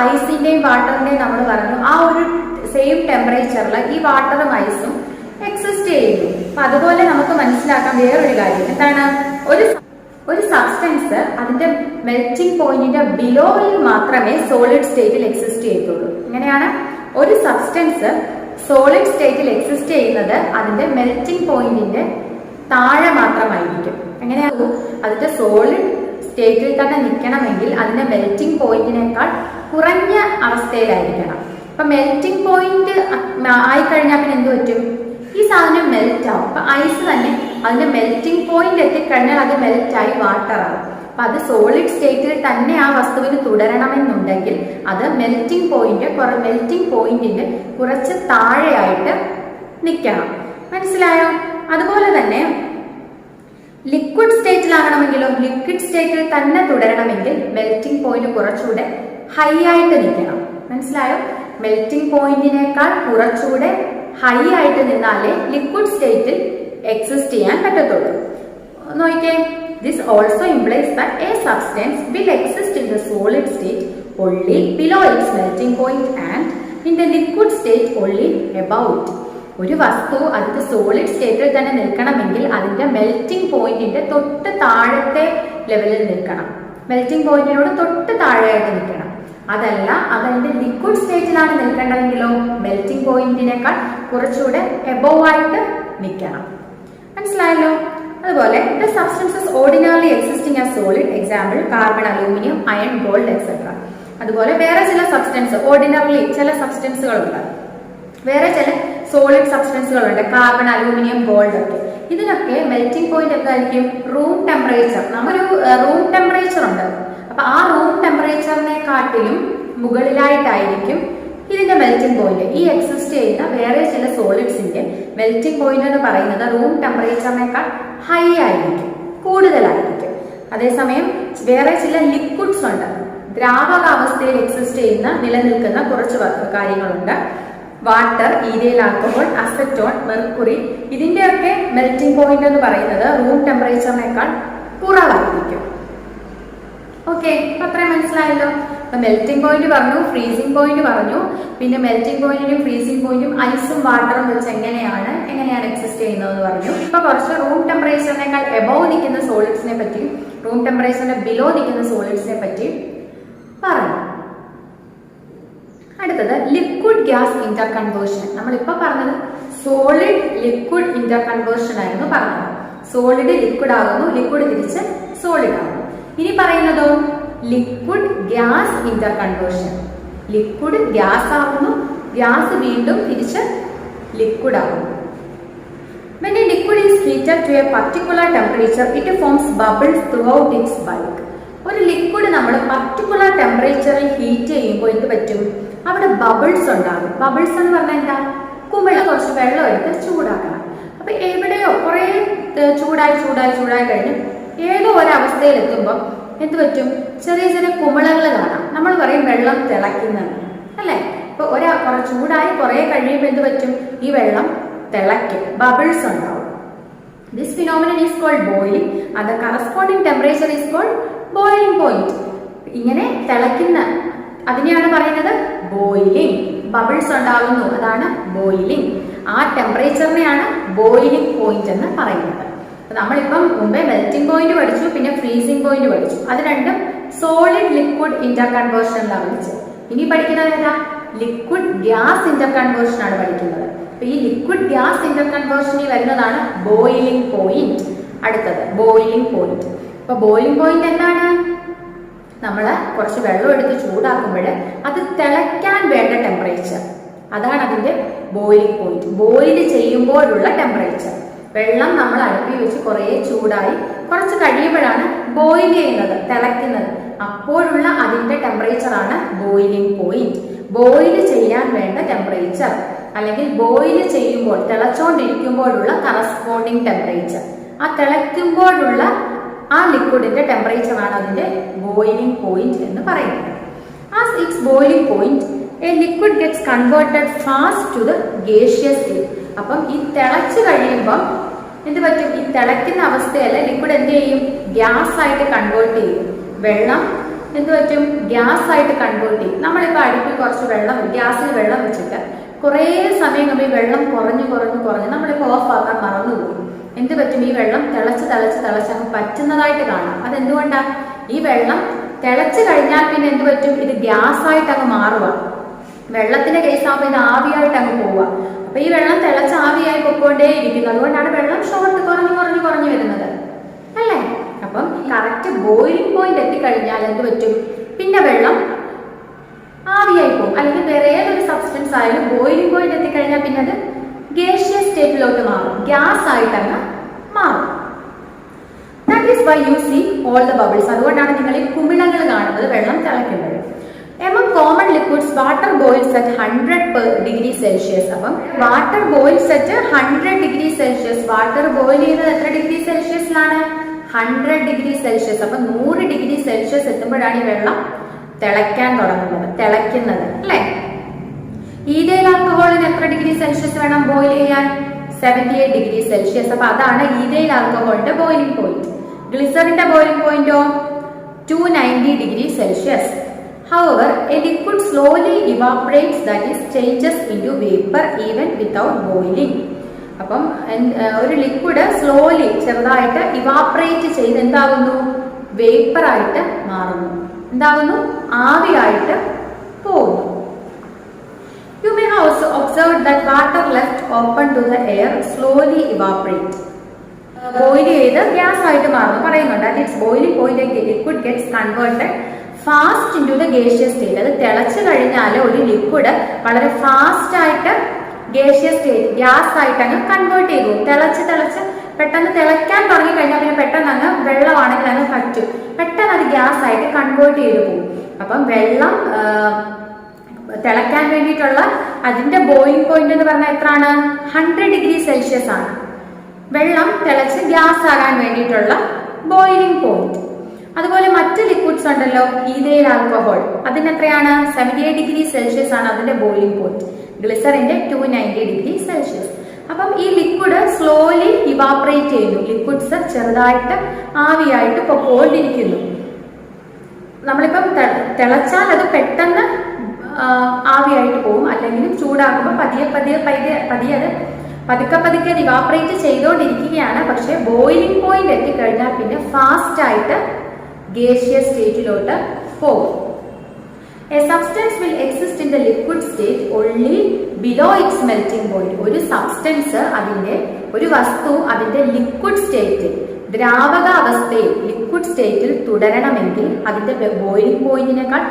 ഐസിന്റെയും വാട്ടറിന്റെയും നമ്മൾ പറഞ്ഞു ആ ഒരു സെയിം ടെമ്പറേച്ചറിൽ ഈ വാട്ടറും ഐസും എക്സിസ്റ്റ് ചെയ്യുന്നു. അപ്പൊ അതുപോലെ നമുക്ക് മനസ്സിലാക്കാൻ വേറൊരു കാര്യം എന്താണ്? ഒരു സബ്സ്റ്റൻസ് അതിന്റെ മെൽറ്റിംഗ് പോയിന്റിന്റെ ബിലോയിൽ മാത്രമേ സോളിഡ് സ്റ്റേറ്റിൽ എക്സിസ്റ്റ് ചെയ്യത്തുള്ളൂ. എങ്ങനെയാണ്? ഒരു സബ്സ്റ്റൻസ് സോളിഡ് സ്റ്റേറ്റിൽ എക്സിസ്റ്റ് ചെയ്യുന്നത് അതിന്റെ മെൽറ്റിംഗ് പോയിന്റിന്റെ താഴെ മാത്രമായിരിക്കും. എങ്ങനെയാകും? അതിന്റെ സോളിഡ് സ്റ്റേറ്റിൽ തന്നെ നിൽക്കണമെങ്കിൽ അതിന്റെ മെൽറ്റിംഗ് പോയിന്റിനേക്കാൾ കുറഞ്ഞ അവസ്ഥയിലായിരിക്കണം. അപ്പൊ മെൽറ്റിംഗ് പോയിന്റ് ആയിക്കഴിഞ്ഞാൽ പിന്നെ എന്ത് പറ്റും? ഈ സാധനം മെൽറ്റ് ആവും. അപ്പൊ ഐസ് തന്നെ അതിന്റെ മെൽറ്റിംഗ് പോയിന്റ് എത്തിക്കഴിഞ്ഞാൽ അത് മെൽറ്റ് ആയി വാട്ടർ ആവും. അപ്പൊ അത് സോളിഡ് സ്റ്റേറ്റിൽ തന്നെ ആ വസ്തുവിന് തുടരണമെന്നുണ്ടെങ്കിൽ അത് മെൽറ്റിംഗ് പോയിന്റിന്റെ കുറച്ച് താഴെയായിട്ട് നിൽക്കണം. മനസ്സിലായോ? അതുപോലെ തന്നെ ലിക്വിഡ് സ്റ്റേറ്റിലാകണമെങ്കിലോ ലിക്വിഡ് സ്റ്റേറ്റിൽ തന്നെ തുടരണമെങ്കിൽ മെൽറ്റിംഗ് പോയിന്റ് കുറച്ചുകൂടെ ഹൈ ആയിട്ട് നിൽക്കണം. മനസ്സിലായോ? മെൽറ്റിംഗ് പോയിന്റിനേക്കാൾ കുറച്ചുകൂടെ ഹൈ ആയിട്ട് നിന്നാലേ ലിക്വിഡ് സ്റ്റേറ്റിൽ എക്സിസ്റ്റ് ചെയ്യാൻ പറ്റത്തുള്ളൂ. നോക്കിക്കേ, this also implies that a substance will exist in the solid state only below its melting point and in the liquid state only above it. ഒരു വസ്തു അതിന്റെ സോളിഡ് സ്റ്റേറ്റിൽ തന്നെ നിൽക്കണമെങ്കിൽ അതിന്റെ മെൽറ്റിംഗ് പോയിന്റിന്റെ തൊട്ട് താഴത്തെ ലെവലിൽ നിൽക്കണം. മെൽറ്റിംഗ് പോയിന്റിനോട് തൊട്ട് താഴെയായിട്ട് നിൽക്കണം. അതല്ല അതിന്റെ ലിക്വിഡ് സ്റ്റേറ്റിലാണ് നിൽക്കേണ്ടതെങ്കിലോ മെൽറ്റിംഗ് പോയിന്റിനേക്കാൾ കുറച്ചുകൂടെ എബോവ് ആയിട്ട് നിൽക്കണം. മനസ്സിലായല്ലോ? അതുപോലെ the substances ordinarily existing as solid, example carbon, aluminum, iron, gold, etc. അതുപോലെ വേറെ ചില സബ്സ്റ്റൻസ് ഓർഡിനറിലി ചില സബ്സ്റ്റൻസുകളുണ്ട്, വേറെ ചില സോളിഡ് സബ്സ്റ്റൻസുകളുണ്ട്, കാർബൺ, അലൂമിനിയം, ഗോൾഡ് ഒക്കെ. ഇതിനൊക്കെ മെൽറ്റിംഗ് പോയിന്റ് എന്തായിരിക്കും? Room temperature. നമ്മൊരു റൂം ടെമ്പറേച്ചർ ഉണ്ട്. അപ്പൊ ആ റൂം ടെമ്പറേച്ചറിനെക്കാട്ടിലും മുകളിലായിട്ടായിരിക്കും ഇതിന്റെ മെൽറ്റിംഗ് പോയിന്റ്. ഈ എക്സിസ്റ്റ് ചെയ്യുന്ന വേറെ ചില സോളിഡ്സിന്റെ മെൽറ്റിംഗ് പോയിന്റ് എന്ന് പറയുന്നത് റൂം ടെമ്പറേച്ചറിനേക്കാൾ ഹൈ ആയിരിക്കും, കൂടുതലായിരിക്കും. അതേസമയം വേറെ ചില ലിക്വിഡ്സ് ഉണ്ട്, ദ്രാവകാവസ്ഥയിൽ എക്സിസ്റ്റ് ചെയ്യുന്ന നിലനിൽക്കുന്ന കുറച്ച് കാര്യങ്ങളുണ്ട്. Water, ethyl alcohol, acetone, mercury, ഇതിന്റെയൊക്കെ മെൽറ്റിംഗ് പോയിന്റ് എന്ന് പറയുന്നത് റൂം ടെമ്പറേച്ചറിനേക്കാൾ കുറവായിരിക്കും. ഓക്കെ, അത്രയും മനസ്സിലായല്ലോ. അപ്പൊ മെൽറ്റിംഗ് പോയിന്റ് പറഞ്ഞു, ഫ്രീസിംഗ് പോയിന്റ് പറഞ്ഞു. പിന്നെ മെൽറ്റിംഗ് പോയിന്റിനും ഫ്രീസിംഗ് പോയിന്റും ഐസും വാട്ടറും വെച്ച് എങ്ങനെയാണ് എക്സിസ്റ്റ് ചെയ്യുന്നത് പറഞ്ഞു. ഇപ്പൊ കുറച്ച് റൂം ടെമ്പറേച്ചറിനേക്കാൾ എബോവ് നിൽക്കുന്ന സോളിഡ്സിനെ പറ്റിയും റൂം ടെമ്പറേച്ചറിന്റെ ബിലോ നിൽക്കുന്ന സോളിഡ്സിനെ പറ്റിയും പറഞ്ഞു. അടുത്തത് ലിക്വിഡ് ഗ്യാസ് ഇന്റർ കൺവേർഷൻ. നമ്മളിപ്പോ പറഞ്ഞത് സോളിഡ് ലിക്വിഡ് ഇന്റർ കൺവേർഷൻ ആയിരുന്നു പറഞ്ഞത്. സോളിഡ് ലിക്വിഡ് ആകുന്നു, ലിക്വിഡ് തിരിച്ച് സോളിഡ് ആകുന്നു. ഇനി പറയുന്നതോ liquid gas interconversion. Liquid gas ആകുന്നു, ഗ്യാസ് വീണ്ടും തിരിച്ച് ലിക്വിഡ് ആകുന്നു. When a liquid is heated to a particular temperature, it forms bubbles throughout its bulk. ഒരു ലിക്വിഡ് നമ്മൾ പർട്ടിക്കുലർ ടെമ്പറേച്ചറിൽ ഹീറ്റ് ചെയ്യുമ്പോൾ എന്ത് പറ്റും? അവിടെ ബബിൾസ് ഉണ്ടാകും. ബബിൾസ് എന്ന് പറഞ്ഞാൽ എന്താ? കുമിള. കുറച്ച് വെള്ളം എടുത്ത് ചൂടാക്കണം. അപ്പൊ എവിടെയോ കുറെ ചൂടായി കഴിഞ്ഞ് ഏതോ ഒരവസ്ഥയിൽ എത്തുമ്പോൾ എന്ത് പറ്റും? ചെറിയ ചെറിയ കുമിളകൾ കാണാം. നമ്മൾ പറയും വെള്ളം തിളയ്ക്കുന്നത്, അല്ലെ? ഇപ്പൊ ചൂടായി കുറെ കഴിയുമ്പോൾ എന്ത് പറ്റും? ഈ വെള്ളം തിളയ്ക്കും, ബബിൾസ് ഉണ്ടാവും. This phenomenon is called boiling and the corresponding temperature is called boiling point. ഇങ്ങനെ തിളയ്ക്കുന്ന അതിനെയാണ് പറയുന്നത് ബോയിലിംഗ്. ബബിൾസ് ഉണ്ടാകുന്നു, അതാണ് ബോയിലിംഗ്. ആ ടെമ്പറേച്ചറിനെയാണ് ബോയിലിംഗ് പോയിന്റ് എന്ന് പറയുന്നത്. നമ്മളിപ്പം മുമ്പേ മെൽറ്റിംഗ് പോയിന്റ് പഠിച്ചു, പിന്നെ ഫ്രീസിംഗ് പോയിന്റ് പഠിച്ചു. അത് രണ്ടും സോളിഡ് ലിക്വിഡ് ഇന്റർ കൺവേർഷനിലാണ് പഠിച്ചത്. ഇനി പഠിക്കുന്നത് ഏതാ? ലിക്വിഡ് ഗ്യാസ് ഇന്റർ കൺവേർഷൻ ആണ് പഠിക്കുന്നത്. അപ്പൊ ഈ ലിക്വിഡ് ഗ്യാസ് ഇന്റർ കൺവേർഷനിൽ വരുന്നതാണ് ബോയിലിംഗ് പോയിന്റ്. അടുത്തത് ബോയിലിംഗ് പോയിന്റ്. അപ്പൊ ബോയിലിംഗ് പോയിന്റ് എന്താണ്? നമ്മൾ കുറച്ച് വെള്ളം എടുത്ത് ചൂടാക്കുമ്പോൾ അത് തിളയ്ക്കാൻ വേണ്ട ടെമ്പറേച്ചർ, അതാണ് അതിന്റെ ബോയിലിംഗ് പോയിന്റ്. ബോയിൽ ചെയ്യുമ്പോഴുള്ള ടെമ്പറേച്ചർ. വെള്ളം നമ്മൾ അടുപ്പിൽ വെച്ച് കുറേ ചൂടായി കുറച്ച് കഴിയുമ്പോഴാണ് ബോയിൽ ചെയ്യുന്നത്, തിളയ്ക്കുന്നത്. അപ്പോഴുള്ള അതിന്റെ ടെമ്പറേച്ചറാണ് ബോയിലിംഗ് പോയിന്റ്. ബോയിൽ ചെയ്യാൻ വേണ്ട ടെമ്പറേച്ചർ അല്ലെങ്കിൽ ബോയിൽ ചെയ്യുമ്പോൾ തിളച്ചോണ്ടിരിക്കുമ്പോഴുള്ള കറസ്പോണ്ടിങ് ടെമ്പറേച്ചർ, ആ തിളയ്ക്കുമ്പോഴുള്ള ആ ലിക്വിഡിന്റെ ടെമ്പറേച്ചറാണ് അതിന്റെ ബോയിലിംഗ് പോയിന്റ് എന്ന് പറയുന്നത്. As its boiling point a liquid gets converted fast to the gaseous state. അപ്പം ഈ തിളച്ച് കഴിയുമ്പം എന്ത് പറ്റും? ഈ തിളയ്ക്കുന്ന അവസ്ഥയല്ല ലിക്വിഡ് എന്ത് ചെയ്യും? ഗ്യാസ് ആയിട്ട് കൺവേർട്ട് ചെയ്യും. വെള്ളം എന്ത് പറ്റും? ഗ്യാസ് ആയിട്ട് കൺവേർട്ട് ചെയ്യും. നമ്മളിപ്പോൾ അടുപ്പിൽ കുറച്ച് വെള്ളം, ഗ്യാസിൽ വെള്ളം വെച്ചിട്ട് കുറേ സമയം കഴിയുമ്പോൾ ഈ വെള്ളം കുറഞ്ഞ് നമ്മളിപ്പോൾ ഓഫ് ആക്കാൻ മറന്നുപോകും. എന്ത് പറ്റും? ഈ വെള്ളം തിളച്ച് അങ്ങ് പറ്റുന്നതായിട്ട് കാണാം. അതെന്തുകൊണ്ടാണ്? ഈ വെള്ളം തിളച്ച് കഴിഞ്ഞാൽ പിന്നെ എന്ത് പറ്റും? ഇത് ഗ്യാസ് ആയിട്ട് അങ്ങ് മാറുക. വെള്ളത്തിന്റെ കേസാകുമ്പോൾ ഇത് ആവിയായിട്ട് അങ്ങ് പോവുക. അപ്പൊ ഈ വെള്ളം തിളച്ച് ആവിയായി പൊക്കോണ്ടേ ഇരിക്കുന്നു. അതുകൊണ്ടാണ് വെള്ളം ഷോർട്ട് കുറഞ്ഞു വരുന്നത്, അല്ലേ? അപ്പം കറക്റ്റ് ബോയിലിംഗ് പോയിന്റ് എത്തിക്കഴിഞ്ഞാൽ എന്ത് പറ്റും? പിന്നെ വെള്ളം ആവിയായി പോകും. അല്ലെങ്കിൽ വേറെ ഏതൊരു സബ്സ്റ്റൻസ് ആയാലും ബോയിലിംഗ് പോയിന്റ് എത്തിക്കഴിഞ്ഞാൽ പിന്നെ അത് ഗേഷ്യസ് സ്റ്റേറ്റിലോട്ട് മാറും, ഗ്യാസ് ആയിട്ട് അങ്ങ് മാറും. That is why you see all the bubbles. അതുകൊണ്ടാണ് നിങ്ങൾ ഈ കുമിളകൾ കാണുന്നത് വെള്ളം തിളയ്ക്കുമ്പോൾ. Among common liquids, water boils at 100 degrees Celsius. അപ്പം water boils at 100 degree Celsius. Water boil ചെയ്യുന്നത് എത്ര ഡിഗ്രി സെൽഷ്യസിലാണ്? 100 degree Celsius. അപ്പൊ 100 ഡിഗ്രി സെൽഷ്യസ് എത്തുമ്പോഴാണ് ഈ വെള്ളം തിളയ്ക്കാൻ തുടങ്ങുന്നത്, തിളയ്ക്കുന്നത്, അല്ലെ? ഈഥൈൽ ആൽക്കഹോളിന് എത്ര ഡിഗ്രി സെൽഷ്യസ് വേണം ബോയിൽ ചെയ്യാൻ? 78 ഡിഗ്രി സെൽഷ്യസ്. അപ്പൊ അതാണ് ഈഥൈൽ ആൽക്കഹോളിന്റെ ബോയിലിംഗ് പോയിന്റ്. ഗ്ലിസറിന്റെ ബോയിലിംഗ് പോയിന്റോ 290 degree Celsius. However, a liquid slowly evaporates, that is changes into vapor even without boiling. അപ്പം ഒരു ലിക്വിഡ് സ്ലോലി ചെറുതായിട്ട് ഇവാപ്പറേറ്റ് ചെയ്ത് എന്താകുന്നു? വേപ്പർ ആയിട്ട് മാറുന്നു. എന്താകുന്നു? ആവിയായിട്ട് പോകുന്നു. You may also observe that water left open to the air slowly evaporate. Boil ചെയ്ത് ഗ്യാസ് ആയിട്ട് മാറുന്നു പറയുന്നുണ്ട്. At its boiling point, a liquid gets converted fast into the gaseous state. അത് തിളച്ചു കഴിഞ്ഞാൽ ഒരു ലിക്വിഡ് വളരെ ഫാസ്റ്റ് ആയിട്ട് ഗേഷ്യസ് സ്റ്റേറ്റ് ഗ്യാസ് ആയിട്ട് അങ്ങ് കൺവേർട്ട് ചെയ്തു. തിളച്ച് പെട്ടെന്ന് തിളയ്ക്കാൻ തുടങ്ങി കഴിഞ്ഞാൽ പിന്നെ പെട്ടെന്ന് അങ്ങ് വെള്ളമാണെങ്കിൽ അങ്ങ് പറ്റും, പെട്ടെന്ന് അത് ഗ്യാസ് ആയിട്ട് കൺവേർട്ട് ചെയ്തു പോകും. അപ്പം വെള്ളം തിളയ്ക്കാൻ വേണ്ടിയിട്ടുള്ള അതിന്റെ ബോയിലിംഗ് പോയിന്റ് എന്ന് പറഞ്ഞാൽ എത്രയാണ്? 100 ഡിഗ്രി സെൽഷ്യസ് ആണ് വെള്ളം തിളച്ച് ഗ്യാസ് ആകാൻ വേണ്ടിയിട്ടുള്ള ബോയിലിംഗ് പോയിന്റ്. അതുപോലെ മറ്റ് ലിക്വിഡ്സ് ഉണ്ടല്ലോ, ഈഥൈൽ ആൽക്കഹോൾ, അതിന് എത്രയാണ്? 78 ഡിഗ്രി സെൽഷ്യസ് ആണ് അതിന്റെ ബോയിലിംഗ് പോയിന്റ്. ഗ്ലിസറിന്റെ 290 degree Celsius. അപ്പം ഈ ലിക്വിഡ് സ്ലോലി ഇവാപ്പറേറ്റ് ചെയ്യുന്നു. ലിക്വിഡ്സ് ചെറുതായിട്ട് ആവിയായിട്ട് പൊക്കോണ്ടിരിക്കുന്നു. നമ്മളിപ്പം തിളച്ചാൽ അത് പെട്ടെന്ന് ആവിയായിട്ട് പോകും, അല്ലെങ്കിൽ ചൂടാകുമ്പോൾ പതിയെ അത് പതുക്കെ ഇവാപ്പറേറ്റ് ചെയ്തുകൊണ്ടിരിക്കുകയാണ്. പക്ഷെ ബോയിലിംഗ് പോയിന്റ് എത്തിക്കഴിഞ്ഞാൽ പിന്നെ ഫാസ്റ്റ് ആയിട്ട് gaseous സ്റ്റേറ്റിലോട്ട് പോകും. A substance will exist in the liquid state only below its melting point. ഒരു സബ്സ്റ്റൻസ് ഒരു വസ്തു അതിന്റെ ലിക്വിഡ് സ്റ്റേറ്റിൽ, ദ്രാവക അവസ്ഥയിൽ ലിക്വിഡ് സ്റ്റേറ്റിൽ തുടരണമെങ്കിൽ അതിന്റെ ബോയിലിംഗ് പോയിന്റിനേക്കാൾ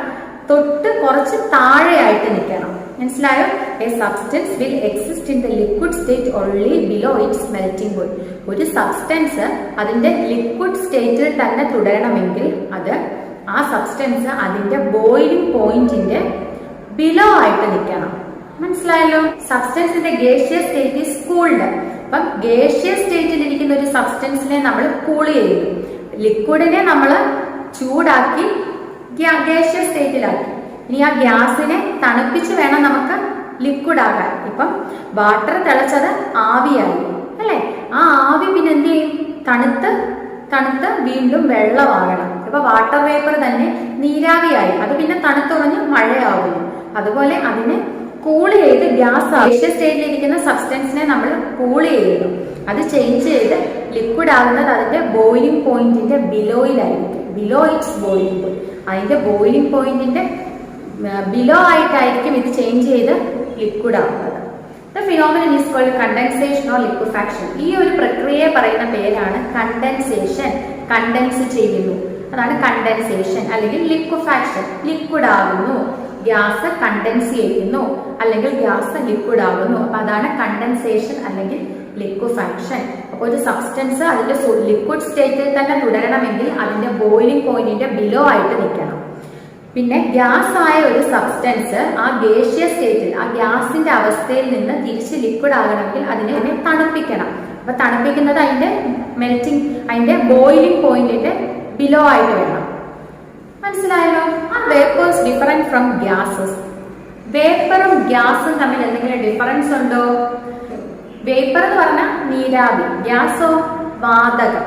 തൊട്ട് കുറച്ച് താഴെയായിട്ട് നിൽക്കണം. മനസ്സിലായോ? A substance will exist in the liquid state only below its melting point. ഒരു സബ്സ്റ്റൻസ് അതിന്റെ ലിക്വിഡ് സ്റ്റേറ്റിൽ തന്നെ തുടരണമെങ്കിൽ ആ സബ്സ്റ്റൻസ് അതിന്റെ ബോയിലിംഗ് പോയിന്റിന്റെ ബിലോ ആയിട്ട് നിൽക്കണം. മനസ്സിലായല്ലോ? സബ്സ്റ്റൻസിന്റെ ഗേഷ്യസ് സ്റ്റേറ്റ് ഈസ് കൂൾഡ്. അപ്പം ഗേഷ്യസ് സ്റ്റേറ്റിൽ ഇരിക്കുന്ന ഒരു സബ്സ്റ്റൻസിനെ നമ്മൾ കൂൾ ചെയ്യുന്നു. ലിക്വിഡിനെ നമ്മൾ ചൂടാക്കി ഗേഷ്യസ് സ്റ്റേറ്റിലാക്കി. ഇനി ആ ഗ്യാസിനെ തണുപ്പിച്ച് വേണം നമുക്ക് ലിക്വിഡ് ആകാൻ. ഇപ്പം വാട്ടർ തിളച്ചത് ആവിയായി അല്ലെ? ആ ആവി പിന്നെ എന്ത് ചെയ്യും? തണുത്ത് വീണ്ടും വെള്ളമാകണം. ഇപ്പൊ വാട്ടർ വേപ്പർ തന്നെ നീരാവിയായി, അത് പിന്നെ തണുത്തുറഞ്ഞ് മഴയാവുന്നു. അതുപോലെ അതിനെ കൂൾ ചെയ്ത് ഗേഷ്യസ് സ്റ്റേറ്റിലിരിക്കുന്ന സബ്സ്റ്റൻസിനെ നമ്മൾ കൂൾ ചെയ്യുന്നു. അത് ചേഞ്ച് ചെയ്ത് ലിക്വിഡ് ആകുന്നത് അതിന്റെ ബോയിലിംഗ് പോയിന്റിന്റെ ബിലോയിലായിരിക്കും. Below it's boiling point. അതിന്റെ ബോയിലിംഗ് പോയിന്റിന്റെ ബിലോ ആയിട്ടായിരിക്കും ഇത് ചേഞ്ച് ചെയ്ത് ലിക്വിഡ് ആവുന്നത്. The phenomenon is called condensation or liquefaction. ഈ ഒരു പ്രക്രിയയെ പറയുന്ന പേരാണ് കണ്ടൻസേഷൻ. കണ്ടൻസ് ചെയ്യുന്നു, അതാണ് കണ്ടൻസേഷൻ. അല്ലെങ്കിൽ ലിക്വിഫാക്ഷൻ, ലിക്വിഡ് ആകുന്നു. ഗ്യാസ് കണ്ടൻസ് ചെയ്യുന്നു അല്ലെങ്കിൽ ഗ്യാസ് ലിക്വിഡ് ആകുന്നു. അപ്പൊ അതാണ് കണ്ടൻസേഷൻ അല്ലെങ്കിൽ ലിക്വിഫാക്ഷൻ. അപ്പൊ ഒരു സബ്സ്റ്റൻസ് അതിന്റെ ലിക്വിഡ് സ്റ്റേറ്റിൽ തന്നെ തുടരണമെങ്കിൽ അതിന്റെ ബോയിലിംഗ് പോയിന്റിന്റെ ബിലോ ആയിട്ട് നിൽക്കണം. പിന്നെ ഗ്യാസ് ആയ ഒരു സബ്സ്റ്റൻസ് ആ ഗേഷ്യസ് സ്റ്റേറ്റിൽ, ആ ഗ്യാസിന്റെ അവസ്ഥയിൽ നിന്ന് തിരിച്ച് ലിക്വിഡ് ആകണമെങ്കിൽ അതിനെ തണുപ്പിക്കണം. അപ്പൊ തണുപ്പിക്കുന്നത് അതിന്റെ ബോയിലിംഗ് പോയിന്റിന്റെ ബിലോ ആയിട്ട് വേണം. മനസ്സിലായല്ലോ? ആ വേപ്പേഴ്സ് ഡിഫറെന്റ് ഫ്രം ഗ്യാസസ്. വേപ്പറും ഗ്യാസും തമ്മിൽ എന്തെങ്കിലും ഡിഫറൻസ് ഉണ്ടോ? വേപ്പർ എന്ന് പറഞ്ഞാൽ നീരാവി, ഗ്യാസോ വാതകം.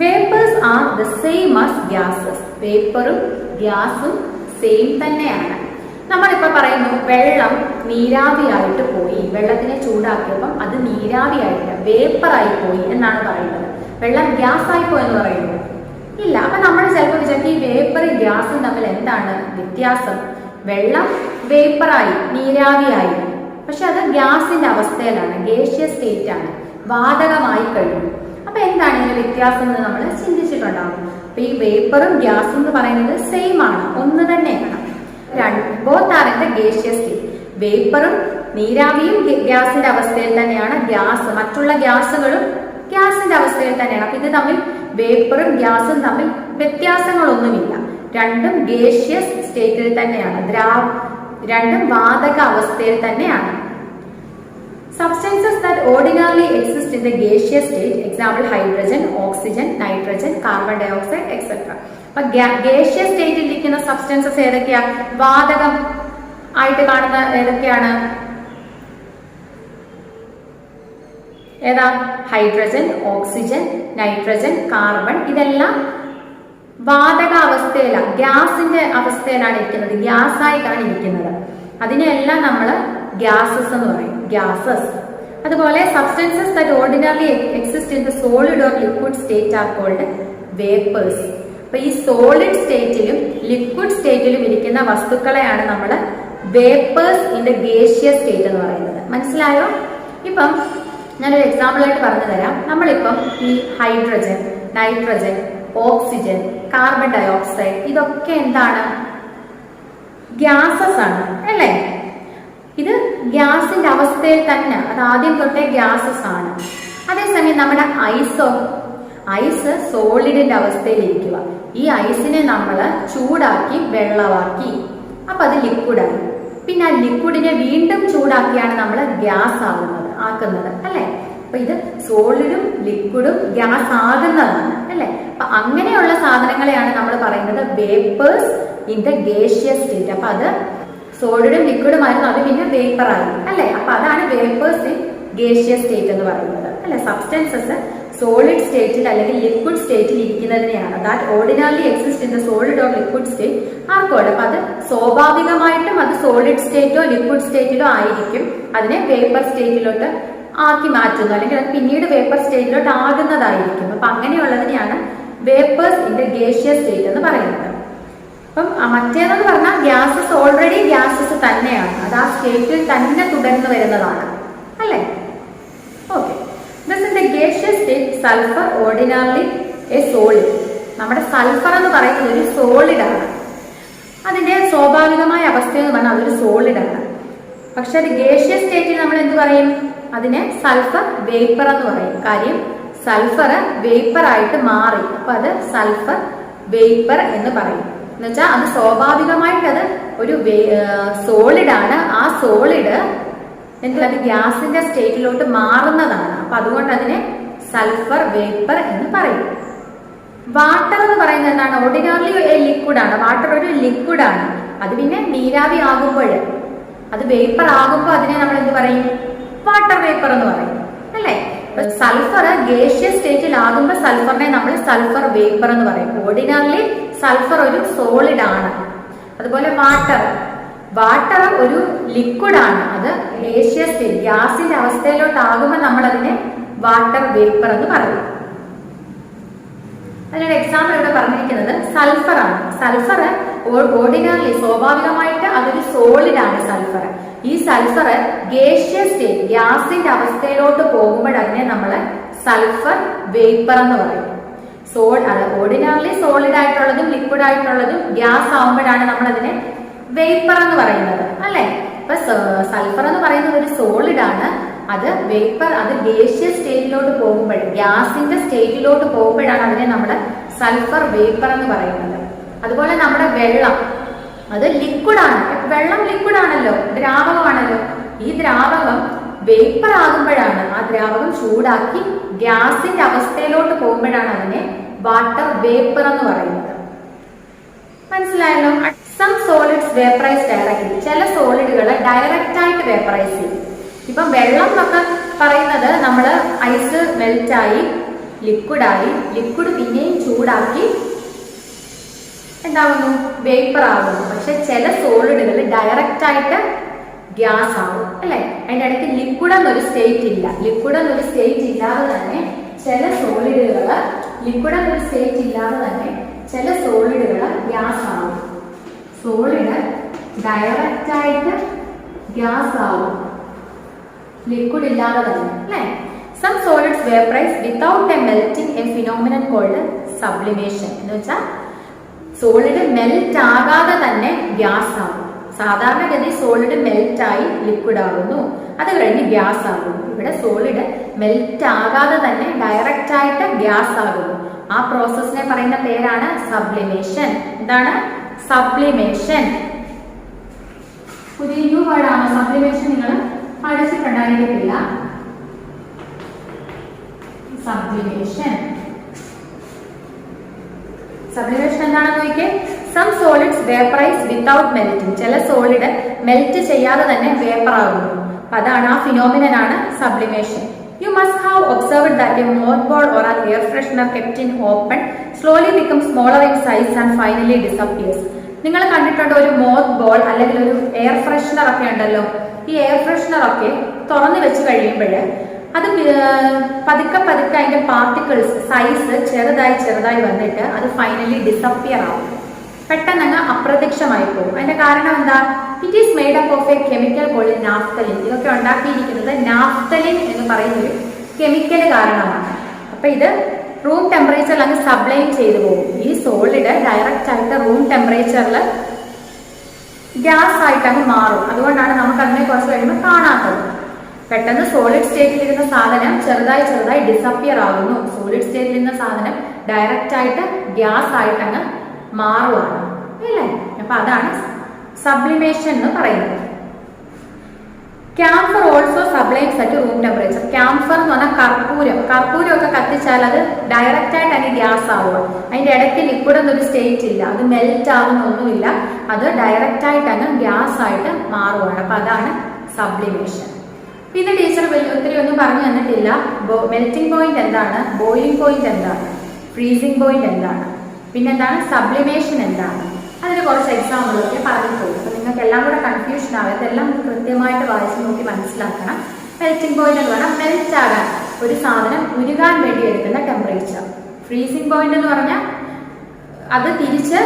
Vapours are the same as gases. വേപ്പറും ഗ്യാസും സെയിം തന്നെയാണ്. നമ്മളിപ്പോ പറയുന്നു വെള്ളം നീരാവിയായിട്ട് പോയി, വെള്ളത്തിനെ ചൂടാക്കിയപ്പം അത് നീരാവിയായിട്ട് വേപ്പറായി പോയി എന്നാണ് പറയുന്നത്. വെള്ളം ഗ്യാസ് ആയി പോയെന്ന് പറയുന്നു ഇല്ല. അപ്പൊ നമ്മൾ ചിലപ്പോൾ വിചാരിക്കും ഈ വേപ്പറും ഗ്യാസും തമ്മിൽ എന്താണ് വ്യത്യാസം? വെള്ളം വേപ്പറായി, നീരാവിയായി, പക്ഷെ അത് ഗ്യാസിന്റെ അവസ്ഥയിലാണ്, ഗേഷ്യസ് സ്റ്റേറ്റ് ആണ്, വാതകമായി കഴിഞ്ഞു. അപ്പൊ എന്താണ് ഇതിന്റെ വ്യത്യാസം എന്ന് നമ്മൾ ചിന്തിച്ചിട്ടുണ്ടാവും. അപ്പൊ ഈ വേപ്പറും ഗ്യാസും എന്ന് പറയുന്നത് സെയിം ആണ്, ഒന്ന് തന്നെയാണ്. Both are in the gaseous state. വേപ്പറും നീരാവിയും ഗ്യാസിന്റെ അവസ്ഥയിൽ തന്നെയാണ്, മറ്റുള്ള ഗ്യാസുകളും ഗ്യാസിന്റെ അവസ്ഥയിൽ തന്നെയാണ്. അപ്പൊ ഇത് തമ്മിൽ വേപ്പറും ഗ്യാസും തമ്മിൽ വ്യത്യാസങ്ങളൊന്നുമില്ല. രണ്ടും ഗേഷ്യസ് സ്റ്റേറ്റിൽ തന്നെയാണ്, രണ്ടും വാതക അവസ്ഥയിൽ തന്നെയാണ്. Substances that ordinarily exist in the gaseous state, example hydrogen, oxygen, nitrogen, carbon dioxide, etc. അപ്പൊ ഗേഷ്യസ് സ്റ്റേറ്റിൽ ഇരിക്കുന്ന സബ്സ്റ്റൻസസ് ഏതൊക്കെയാ? വാതകം ആയിട്ട് കാണുന്ന ഏതൊക്കെയാണ്? ഏതാ? Hydrogen, oxygen, nitrogen, carbon. ഇതെല്ലാം വാതകാവസ്ഥയിലാണ്, ഗ്യാസിന്റെ അവസ്ഥയിലാണ് ഇരിക്കുന്നത്, ഗ്യാസായിട്ടാണ് ഇരിക്കുന്നത്. അതിനെല്ലാം നമ്മൾ ഗ്യാസസ് എന്ന് പറയും, ഗ്യാസസ്. അതുപോലെ substances that ordinarily exist in the solid or liquid state are called vapours. അപ്പൊ ഈ സോളിഡ് സ്റ്റേറ്റിലും ലിക്വിഡ് സ്റ്റേറ്റിലും ഇരിക്കുന്ന വസ്തുക്കളെയാണ് നമ്മൾ vapours in the gaseous state എന്ന് പറയുന്നത്. മനസ്സിലായോ? ഇപ്പം ഞാനൊരു എക്സാമ്പിൾ ആയിട്ട് പറഞ്ഞു തരാം. നമ്മളിപ്പം ഈ hydrogen, nitrogen, oxygen, carbon dioxide ഇതൊക്കെ എന്താണ്? ഗ്യാസസ് ആണ് അല്ലേ? ഇത് ഗ്യാസിന്റെ അവസ്ഥയിൽ തന്നെ, അത് ആദ്യം തൊട്ടേ ഗ്യാസസ് ആണ്. അതേസമയം നമ്മുടെ ഐസ് സോളിഡിന്റെ അവസ്ഥയിൽ ഇരിക്കുക. ഈ ഐസിനെ നമ്മൾ ചൂടാക്കി വെള്ളമാക്കി, അപ്പൊ അത് ലിക്വിഡായി. പിന്നെ ആ ലിക്വിഡിനെ വീണ്ടും ചൂടാക്കിയാണ് നമ്മൾ ഗ്യാസ് ആക്കുന്നത് അല്ലെ? അപ്പൊ ഇത് സോളിഡും ലിക്വിഡും ഗ്യാസ് ആകുന്നതാണ് അല്ലെ? അപ്പൊ അങ്ങനെയുള്ള സാധനങ്ങളെയാണ് നമ്മൾ പറയുന്നത് vapours in the gaseous state. അപ്പൊ അത് സോളിഡും ലിക്വിഡും ആയിരുന്നു, അത് പിന്നെ വേപ്പർ ആയി അല്ലെ? അപ്പൊ അതാണ് വേപ്പേഴ്സ് ഇൻ ഗേഷ്യസ് സ്റ്റേറ്റ് എന്ന് പറയുന്നത് അല്ലെ? സബ്സ്റ്റൻസസ് സോളിഡ് സ്റ്റേറ്റിൽ അല്ലെങ്കിൽ ലിക്വിഡ് സ്റ്റേറ്റിൽ ഇരിക്കുന്നതിനെയാണ് that ordinarily exist in the solid or liquid state are called. അപ്പൊ അത് സ്വാഭാവികമായിട്ടും അത് സോളിഡ് സ്റ്റേറ്റോ ലിക്വിഡ് സ്റ്റേറ്റിലോ ആയിരിക്കും. അതിനെ വേപ്പർ സ്റ്റേറ്റിലോട്ട് ആക്കി മാറ്റുന്നു, അല്ലെങ്കിൽ അത് പിന്നീട് വേപ്പർ സ്റ്റേറ്റിലോട്ട് ആകുന്നതായിരിക്കും. അപ്പൊ അങ്ങനെയുള്ളതിനെയാണ് vapours in the gaseous state എന്ന് പറയുന്നത്. അപ്പം മറ്റേതെന്ന് പറഞ്ഞാൽ ഗ്യാസസ് ഓൾറെഡി ഗ്യാസസ് തന്നെയാണ്, അത് ആ സ്റ്റേറ്റിൽ തന്നെ തുടർന്ന് വരുന്നതാണ് അല്ലേ? Okay. Thus in the gaseous state, sulfur ordinarily a solid. നമ്മുടെ സൾഫർ എന്ന് പറയുന്നത് ഒരു സോളിഡ് ആണ്. അതിന്റെ സ്വാഭാവികമായ അവസ്ഥ എന്ന് പറഞ്ഞാൽ അതൊരു സോളിഡ് ആണ്. പക്ഷെ അത് ഗേഷ്യസ് സ്റ്റേറ്റിൽ നമ്മൾ എന്ത് പറയും? അതിനെ സൾഫർ വേപ്പർ എന്ന് പറയും. കാര്യം സൾഫർ വേപ്പർ ആയിട്ട് മാറി, അപ്പൊ അത് സൾഫർ വേപ്പർ എന്ന് പറയും. എന്നുവെച്ചാൽ അത് സ്വാഭാവികമായിട്ട് അത് ഒരു സോളിഡ് ആണ്. ആ സോളിഡ് അത് ഗ്യാസിന്റെ സ്റ്റേറ്റിലോട്ട് മാറുന്നതാണ്. അപ്പൊ അതുകൊണ്ട് അതിനെ സൾഫർ വേപ്പർ എന്ന് പറയും. വാട്ടർ എന്ന് പറയുന്നത് എന്താണ്? ഓർഡിനറിലി ലിക്വിഡ് ആണ്. വാട്ടർ ഒരു ലിക്വിഡ് ആണ്. അത് പിന്നെ നീരാവി ആകുമ്പോൾ, അത് വേപ്പർ ആകുമ്പോൾ അതിനെ നമ്മൾ എന്ത് പറയും? വാട്ടർ വേപ്പർ എന്ന് പറയും അല്ലേ? സൾഫർ ഗേഷ്യസ് സ്റ്റേറ്റിൽ ആകുമ്പോൾ സൾഫറിനെ നമ്മൾ സൾഫർ വേപ്പർ എന്ന് പറയും. ഓർഡിനറിലി സൾഫർ ഒരു സോളിഡ് ആണ്. അതുപോലെ വാട്ടർ ഒരു ലിക്വിഡ് ആണ്. അത് ഗേഷ്യസ് സ്റ്റേറ്റ്, ഗ്യാസിന്റെ അവസ്ഥയിലോട്ട് ആകുമ്പോൾ നമ്മൾ അതിനെ വാട്ടർ വേപ്പർ എന്ന് പറയും. അതിനൊരു എക്സാമ്പിൾ ഇവിടെ പറഞ്ഞിരിക്കുന്നത് സൾഫർ ആണ്. സൾഫർ ഓർഡിനറിലി സ്വാഭാവികമായിട്ട് അതൊരു സോളിഡ് ആണ് സൾഫർ. ഈ സൾഫർ ഗേഷ്യസ് സ്റ്റേറ്റ്, ഗ്യാസിന്റെ അവസ്ഥയിലോട്ട് പോകുമ്പോൾ അതിനെ നമ്മൾ സൾഫർ വേപ്പർ എന്ന് പറയും. ഓർഡിനറിലി സോളിഡ് ആയിട്ടുള്ളതും ലിക്വിഡ് ആയിട്ടുള്ളതും ഗ്യാസ് ആവുമ്പോഴാണ് നമ്മൾ അതിനെ വേപ്പർ എന്ന് പറയുന്നത് അല്ലെ? ഇപ്പൊ സൾഫർ എന്ന് പറയുന്നത് ഒരു സോളിഡ് ആണ്. അത് വേപ്പർ, അത് ഗേഷ്യസ് സ്റ്റേറ്റിലോട്ട് പോകുമ്പോൾ, ഗ്യാസിന്റെ സ്റ്റേറ്റിലോട്ട് പോകുമ്പോഴാണ് അതിനെ നമ്മൾ സൾഫർ വേപ്പർ എന്ന് പറയുന്നത്. അതുപോലെ നമ്മുടെ വെള്ളം, അത് ലിക്വിഡ് ആണ്. വെള്ളം ലിക്വിഡ് ആണല്ലോ, ദ്രാവകമാണല്ലോ. ഈ ദ്രാവകം വേപ്പർ ആകുമ്പോഴാണ്, ആ ദ്രാവകം ചൂടാക്കി ഗ്യാസിന്റെ അവസ്ഥയിലോട്ട് പോകുമ്പോഴാണ് അതിനെ വാട്ടർ വേപ്പർ എന്ന് പറയുന്നത്. മനസ്സിലായല്ലോ? Some solids vaporise directly. ചില സോളിഡുകൾ ഡയറക്റ്റ് ആയിട്ട് വേപ്പറൈസ് ചെയ്യും. ഇപ്പം വെള്ളം എന്നൊക്കെ പറയുന്നത് നമ്മൾ ഐസ് മെൽറ്റായി ലിക്വിഡായി, ലിക്വിഡ് പിന്നെയും ചൂടാക്കി എന്താകുന്നു? വേപ്പർ ആകുന്നു. പക്ഷെ ചില സോളിഡുകൾ ഡയറക്റ്റ് ആയിട്ട് ഗ്യാസ് ആകും അല്ലെ? അതിന്റെ ഇടയ്ക്ക് ലിക്വിഡ് എന്നൊരു സ്റ്റേറ്റ് ഇല്ല. ലിക്വിഡ് എന്നൊരു സ്റ്റേറ്റ് ഇല്ലാതെ തന്നെ ചില സോളിഡുകൾ, ലിക്വിഡ് എന്നൊരു സ്റ്റേറ്റ് ഇല്ലാതെ തന്നെ ചില സോളിഡുകൾ ഗ്യാസ് ആകും. സോളിഡ് ഡയറക്റ്റ് ആയിട്ട് ഗ്യാസ് ആകും, ലിക്വിഡ് ഇല്ലാതെ തന്നെ അല്ലെ? Some solids vaporise without a melting, a phenomenon called sublimation. എന്ന് വെച്ചാൽ സോളിഡ് മെൽറ്റ് ആകാതെ തന്നെ ഗ്യാസ് ആകും. സാധാരണഗതി സോളിഡ് മെൽറ്റ് ആയി ലിക്വിഡ് ആകുന്നു, അത് കഴിഞ്ഞ് ഗ്യാസ് ആകുന്നു. ഇവിടെ സോളിഡ് മെൽറ്റ് ആകാതെ തന്നെ ഡയറക്റ്റ് ആയിട്ട് ഗ്യാസ് ആകുന്നു. ആ പ്രോസസ്സിനെ പറയുന്ന പേരാണ് സബ്ലിമേഷൻ. എന്താണ് സബ്ലിമേഷൻ? പുതിയ ന്യൂ വേർഡാണ് സബ്ലിമേഷൻ. നിങ്ങൾ പഠിച്ചിട്ടുണ്ടായിരിക്കില്ല. സബ്ലിമേഷൻ എന്താണെന്ന് നോക്കിയേ. Some solids vaporise without melting. ചില സോളിഡ് മെൽറ്റ് ചെയ്യാതെ തന്നെ വേപ്പർ ആകുന്നു. അതാണ്, ആ ഫിനോമിനനാണ് sublimation. You must have observed that a mothball or an air freshener kept in open slowly becomes smaller in size and finally disappears. നിങ്ങൾ കണ്ടിട്ടുണ്ടോ ഒരു മോത്ത് ബോൾ അല്ലെങ്കിൽ ഒരു എയർ ഫ്രഷ്നർ ഒക്കെ ഉണ്ടല്ലോ? ഈ എയർ ഫ്രഷ്നർ ഒക്കെ തുറന്നു വെച്ച് കഴിയുമ്പോൾ അത് പതുക്കെ പതുക്കെ അതിന്റെ പാർട്ടിക്കിൾസ് സൈസ് ചെറുതായി വന്നിട്ട് അത് ഫൈനലി ഡിസപ്പിയർ ആവും, പെട്ടെന്ന് അങ്ങ് അപ്രത്യക്ഷമായി പോകും. അതിന്റെ കാരണം എന്താ? It is made up of a chemical called naphthalene. ഇതൊക്കെ ഉണ്ടാക്കിയിരിക്കുന്നത് നാഫ്തലിൻ എന്ന് പറയുന്ന ഒരു കെമിക്കൽ കാരണമാണ്. അപ്പൊ ഇത് റൂം ടെമ്പറേച്ചറിൽ അങ്ങ് സബ്ലൈം ചെയ്തു പോകും. ഈ സോളിഡ് ഡയറക്റ്റ് ആയിട്ട് റൂം ടെമ്പറേച്ചറിൽ ഗ്യാസ് ആയിട്ട് അങ്ങ് മാറും. അതുകൊണ്ടാണ് നമുക്ക് അതിനെ കുറച്ച് കഴിയുമ്പോൾ കാണാത്തത്. പെട്ടെന്ന് സോളിഡ് സ്റ്റേറ്റിലിരുന്ന സാധനം ചെറുതായി ഡിസപ്പിയർ ആകുന്നു. സോളിഡ് സ്റ്റേറ്റിലിരുന്ന സാധനം ഡയറക്റ്റ് ആയിട്ട് ഗ്യാസ് ആയിട്ട് അങ്ങ് മാറുവാണ്, അല്ലേ? അപ്പൊ അതാണ് സബ്ലിമേഷൻ എന്ന് പറയുന്നത്. Camphor also sublimes at room temperature. Camphor എന്ന് പറഞ്ഞാൽ കർപ്പൂരം ഒക്കെ കത്തിച്ചാൽ അത് ഡയറക്റ്റ് ആയിട്ട് അതിന് ഗ്യാസ് ആവുക. അതിന്റെ ഇടയ്ക്ക് ലിക്വിഡ് എന്നൊരു സ്റ്റേറ്റ് ഇല്ല, അത് മെൽറ്റ് ആവുന്നൊന്നുമില്ല, അത് ഡയറക്റ്റ് ആയിട്ട് അങ്ങ് ഗ്യാസ് ആയിട്ട് മാറുവാണ്. അപ്പൊ അതാണ് സബ്ലിമേഷൻ. പിന്നെ ടീച്ചർ ഒത്തിരി ഒന്നും പറഞ്ഞു തന്നിട്ടില്ല. മെൽറ്റിംഗ് പോയിന്റ് എന്താണ്, ബോയിലിംഗ് പോയിന്റ് എന്താണ്, ഫ്രീസിംഗ് പോയിന്റ് എന്താണ്, പിന്നെന്താണ് സബ്ലിമേഷൻ എന്താണ്, അതിന് കുറച്ച് എക്സാമ്പിളൊക്കെ പറഞ്ഞിട്ടുള്ളൂ. അപ്പൊ നിങ്ങൾക്ക് എല്ലാം കൂടെ കൺഫ്യൂഷൻ ആവാതെ എല്ലാം കൃത്യമായിട്ട് വായിച്ച് നോക്കി മനസ്സിലാക്കണം. മെൽറ്റിംഗ് പോയിന്റ് എന്ന് പറഞ്ഞാൽ മെൽറ്റ് ആകാൻ, ഒരു സാധനം ഉരുകാൻ വേണ്ടി എടുക്കുന്ന ടെമ്പറേച്ചർ. ഫ്രീസിംഗ് പോയിന്റ് എന്ന് പറഞ്ഞാൽ അത് തിരിച്ച്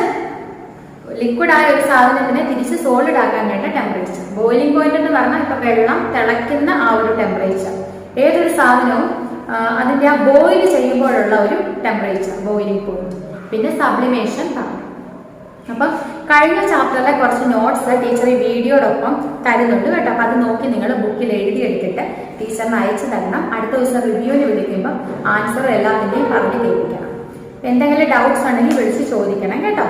ലിക്വിഡായ ഒരു സാധനത്തിനെ തിരിച്ച് സോളിഡ് ആക്കാൻ വേണ്ട ടെമ്പറേച്ചർ. ബോയിലിംഗ് പോയിന്റ് എന്ന് പറഞ്ഞാൽ ഇപ്പൊ വെള്ളം തിളയ്ക്കുന്ന ആ ഒരു ടെമ്പറേച്ചർ. ഏതൊരു സാധനവും അതിന്റെ ആ ബോയിൽ ചെയ്യുമ്പോഴുള്ള ഒരു ടെമ്പറേച്ചർ, ബോയിലിംഗ് പോയിന്റ്. പിന്നെ സബ്ലിമേഷൻ പറഞ്ഞു. അപ്പൊ കഴിഞ്ഞ ചാപ്റ്ററിലെ കുറച്ച് നോട്ട്സ് ടീച്ചർ ഈ വീഡിയോടൊപ്പം തരുന്നുണ്ട് കേട്ടോ. അപ്പൊ അത് നോക്കി നിങ്ങൾ ബുക്കിൽ എഴുതിയെടുത്തിട്ട് ടീച്ചറിന് അയച്ചു തരണം. അടുത്ത ദിവസം റിവ്യൂവിന് വിളിക്കുമ്പോൾ ആൻസർ എല്ലാത്തിന്റെയും പറഞ്ഞു കേൾപ്പിക്കണം. എന്തെങ്കിലും ഡൗട്ട്സ് ഉണ്ടെങ്കിൽ വിളിച്ച് ചോദിക്കണം കേട്ടോ.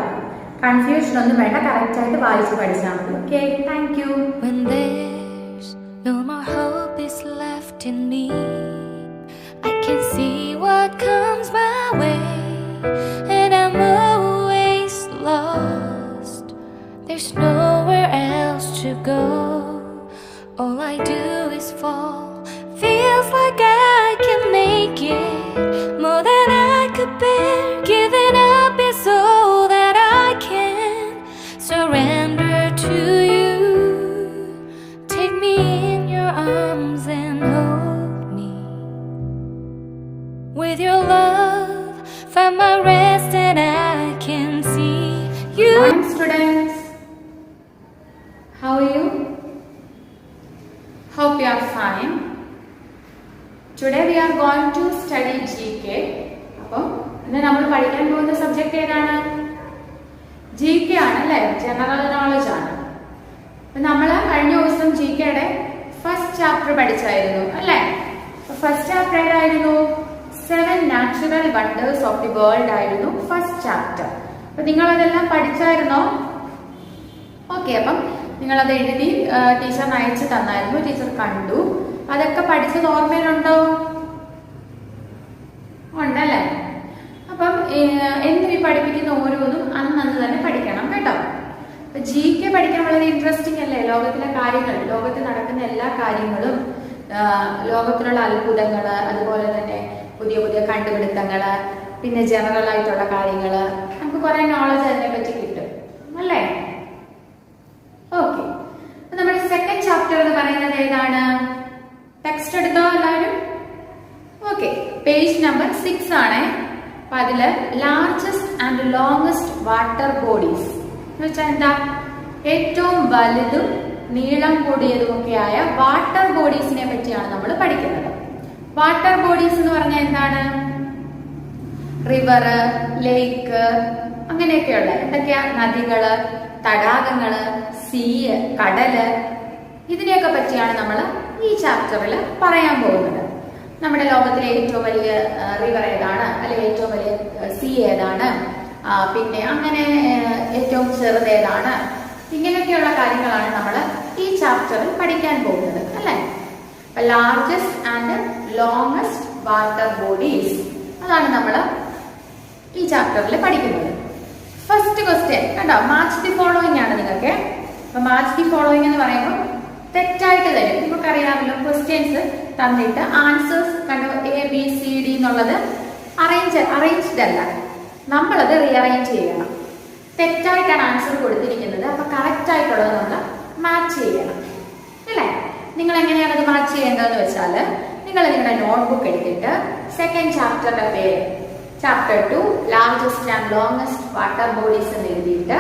കൺഫ്യൂഷൻ ഒന്നും വേണ്ട, കറക്റ്റ് ആയിട്ട് വായിച്ച് പഠിച്ചാൽ മതി. Okay, thank you. When there's no more hope is left in me, I can see what comes my way, and I'm always lost. There's nowhere else to go. All I do is fall. Feels like I can make it more than I could bear. Giving up is all that I can surrender to you. Take me in your arms and hold me. With your love, find my rest and I can see you. Morning students, how are you? Hope you are fine. Today we are going to study GK. അപ്പം ഇന്ന് നമ്മൾ പഠിക്കാൻ പോകുന്ന subject ഏതാണ്? GK ആണ് അല്ലേ, general knowledge ആണ്. അപ്പൊ നമ്മള് കഴിഞ്ഞ ദിവസം GKയുടെ ഫസ്റ്റ് ചാപ്റ്റർ പഠിച്ചായിരുന്നു അല്ലേ? ഫസ്റ്റ് ചാപ്റ്റർ ഏതായിരുന്നു? 7 natural wonders of the world ആയിരുന്നു ഫസ്റ്റ് ചാപ്റ്റർ. അപ്പൊ നിങ്ങൾ അതെല്ലാം പഠിച്ചായിരുന്നോ? ഓക്കെ, അപ്പം നിങ്ങളത് എഴുതി ടീച്ചറിന് അയച്ചു തന്നായിരുന്നു, ടീച്ചർ കണ്ടു. അതൊക്കെ പഠിച്ചത് ഓർമ്മയിലുണ്ടോ? ഉണ്ടല്ലേ? അപ്പം എന്തിനീ പഠിപ്പിക്കുന്ന ഓരോന്നും അന്ന് തന്നെ പഠിക്കണം കേട്ടോ. അപ്പൊ GK പഠിക്കാൻ വളരെ ഇൻട്രസ്റ്റിംഗ് അല്ലേ? ലോകത്തിലെ കാര്യങ്ങൾ, ലോകത്തിൽ നടക്കുന്ന എല്ലാ കാര്യങ്ങളും, ലോകത്തിലുള്ള അത്ഭുതങ്ങള്, അതുപോലെ തന്നെ പുതിയ പുതിയ കണ്ടുപിടുത്തങ്ങള്, പിന്നെ ജനറൽ ആയിട്ടുള്ള കാര്യങ്ങള്, നമുക്ക് കുറെ നോളജ് അതിനെ പറ്റി കിട്ടും അല്ലേ? ഓക്കെ, നമ്മുടെ സെക്കൻഡ് ചാപ്റ്റർ എന്ന് പറയുന്നത് ഏതാണ്? ടെക്സ്റ്റ് എടുത്തോ എല്ലാവരും? ഓക്കെ, പേജ് നമ്പർ 6 ആണ്. അപ്പൊ അതില് largest and longest water bodies എന്ന് വെച്ചാൽ എന്താ? ഏറ്റവും വലുതും നീളം കൂടിയതുമൊക്കെയായ വാട്ടർ ബോഡീസിനെ പറ്റിയാണ് നമ്മൾ പഠിക്കുന്നത്. വാട്ടർ ബോഡീസ് എന്ന് പറഞ്ഞാൽ എന്താണ്? റിവർ, ലേക്ക്, അങ്ങനെയൊക്കെയുള്ള എന്തൊക്കെയാ? നദികള്, തടാകങ്ങള്, സീ, കടല്, ഇതിനെയൊക്കെ പറ്റിയാണ് നമ്മൾ ഈ ചാപ്റ്ററിൽ പറയാൻ പോകുന്നത്. നമ്മുടെ ലോകത്തിലെ ഏറ്റവും വലിയ റിവർ ഏതാണ്, അല്ലെങ്കിൽ ഏറ്റവും വലിയ സീ ഏതാണ്, പിന്നെ അങ്ങനെ ഏറ്റവും ചെറുതേതാണ്, ഇങ്ങനെയൊക്കെയുള്ള കാര്യങ്ങളാണ് നമ്മൾ ഈ ചാപ്റ്ററിൽ പഠിക്കാൻ പോകുന്നത് അല്ലേ? Largest and longest water bodies, അതാണ് നമ്മൾ ഈ ചാപ്റ്ററിൽ പഠിക്കുന്നത്. ഫസ്റ്റ് ക്വസ്റ്റ്യൻ കണ്ടോ? മാച്ച് ദി ഫോളോയിങ് ആണ് നിങ്ങൾക്ക്. അപ്പൊ മാച്ച് ദി ഫോളോയിങ് എന്ന് പറയുമ്പോൾ തെറ്റായിട്ട് തരും. നമുക്കറിയാമല്ലോ ക്വസ്റ്റ്യൻസ് തന്നിട്ട് ആൻസേഴ്സ് കണ്ടു ABCD എന്നുള്ളത് അറേഞ്ച്ഡ് അല്ല, നമ്മളത് റീഅറേഞ്ച് ചെയ്യണം. തെറ്റായിട്ടാണ് ആൻസർ കൊടുത്തിരിക്കുന്നത്, അപ്പൊ കറക്റ്റ് ആയിട്ടുള്ളത് നമ്മൾ മാച്ച് ചെയ്യണം അല്ലേ? നിങ്ങൾ എങ്ങനെയാണ് അത് മാച്ച് ചെയ്യേണ്ടതെന്ന് വെച്ചാൽ നിങ്ങൾ നിങ്ങളുടെ നോട്ട്ബുക്ക് എടുത്തിട്ട് സെക്കൻഡ് ചാപ്റ്ററിന്റെ പേര് chapter 2 largest and longest water bodies എന്ന് എഴുതിയിട്ട്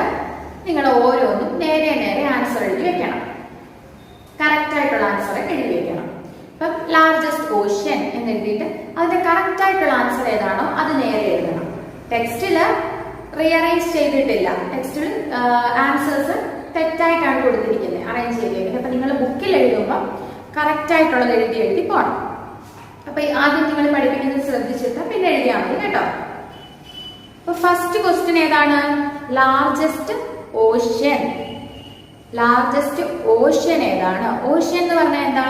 നിങ്ങൾ ഓരോന്നും നേരെ നേരെ ആൻസർ എഴുതി വെക്കണം. കറക്റ്റ് ആയിട്ടുള്ള ആൻസർ എഴുതി വെക്കണം. ഇപ്പം ലാർജസ്റ്റ് ഓഷ്യൻ എന്ന് എഴുതിയിട്ട് അതിന്റെ കറക്റ്റ് ആയിട്ടുള്ള ആൻസർ ഏതാണോ അത് നേരെ എഴുതണം. ടെക്സ്റ്റില് റീഅറേഞ്ച് ചെയ്തിട്ടില്ല, ടെക്സ്റ്റിൽ ആൻസേഴ്സ് തെറ്റായിട്ടാണ് കൊടുത്തിരിക്കുന്നത്, അറേഞ്ച് ചെയ്തിരിക്കുന്നത്. അപ്പൊ നിങ്ങൾ ബുക്കിൽ എഴുതുമ്പോൾ കറക്റ്റ് ആയിട്ടുള്ളത് എഴുതി പോകണം. അപ്പൊ ആദ്യം നിങ്ങൾ പഠിപ്പിക്കുന്നത് ശ്രദ്ധിച്ചിട്ട് പിന്നെ എഴുതിയാൽ മതി കേട്ടോ. അപ്പൊ ഫസ്റ്റ് ക്വസ്റ്റ്യൻ ഏതാണ്? Largest ocean. ലാർജസ്റ്റ് ഓഷ്യൻ ഏതാണ്? ഓഷ്യൻ എന്ന് പറഞ്ഞാൽ എന്താ?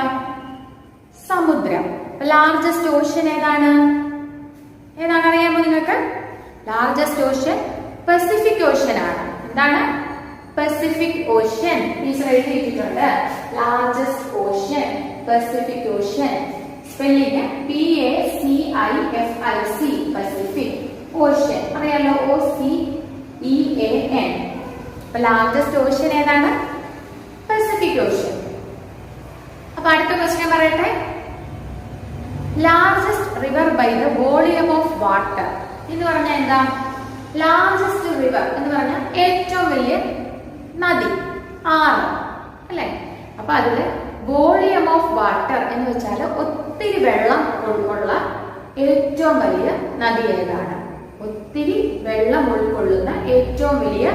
സമുദ്രം. ലാർജസ്റ്റ് ഓഷ്യൻ ഏതാണ്? അറിയാമോ നിങ്ങൾക്ക്? ലാർജസ്റ്റ് ഓഷ്യൻ പസഫിക് ഓഷ്യൻ ആണ്. എന്താണ്? Pacific ocean. ടീച്ചർ എഴുതിയിട്ടുണ്ട് largest ocean, Pacific ocean. Spelling PACIFIC, Pacific ocean. അറിയാലോ, OCEAN. അപ്പൊ ലാർജസ്റ്റ് ഓഷ്യൻ ഏതാണ്? Pacific ocean. അപ്പൊ അടുത്ത ക്വസ്റ്റ്യൻ പറയട്ടെ. Largest river by the volume of water എന്ന് പറഞ്ഞാൽ എന്താ? ലാർജസ്റ്റ് റിവർ എന്ന് പറഞ്ഞാൽ ഏറ്റവും വലിയ നദി, ആറ് അല്ലെ? അപ്പൊ അതില് വോളിയം ഓഫ് വാട്ടർ എന്ന് വെച്ചാൽ ഒത്തിരി വെള്ളം ഉള്ള ഏറ്റവും വലിയ നദി ഏതാണ്? ഒത്തിരി വെള്ളം ഉൾക്കൊള്ളുന്ന ഏറ്റവും വലിയ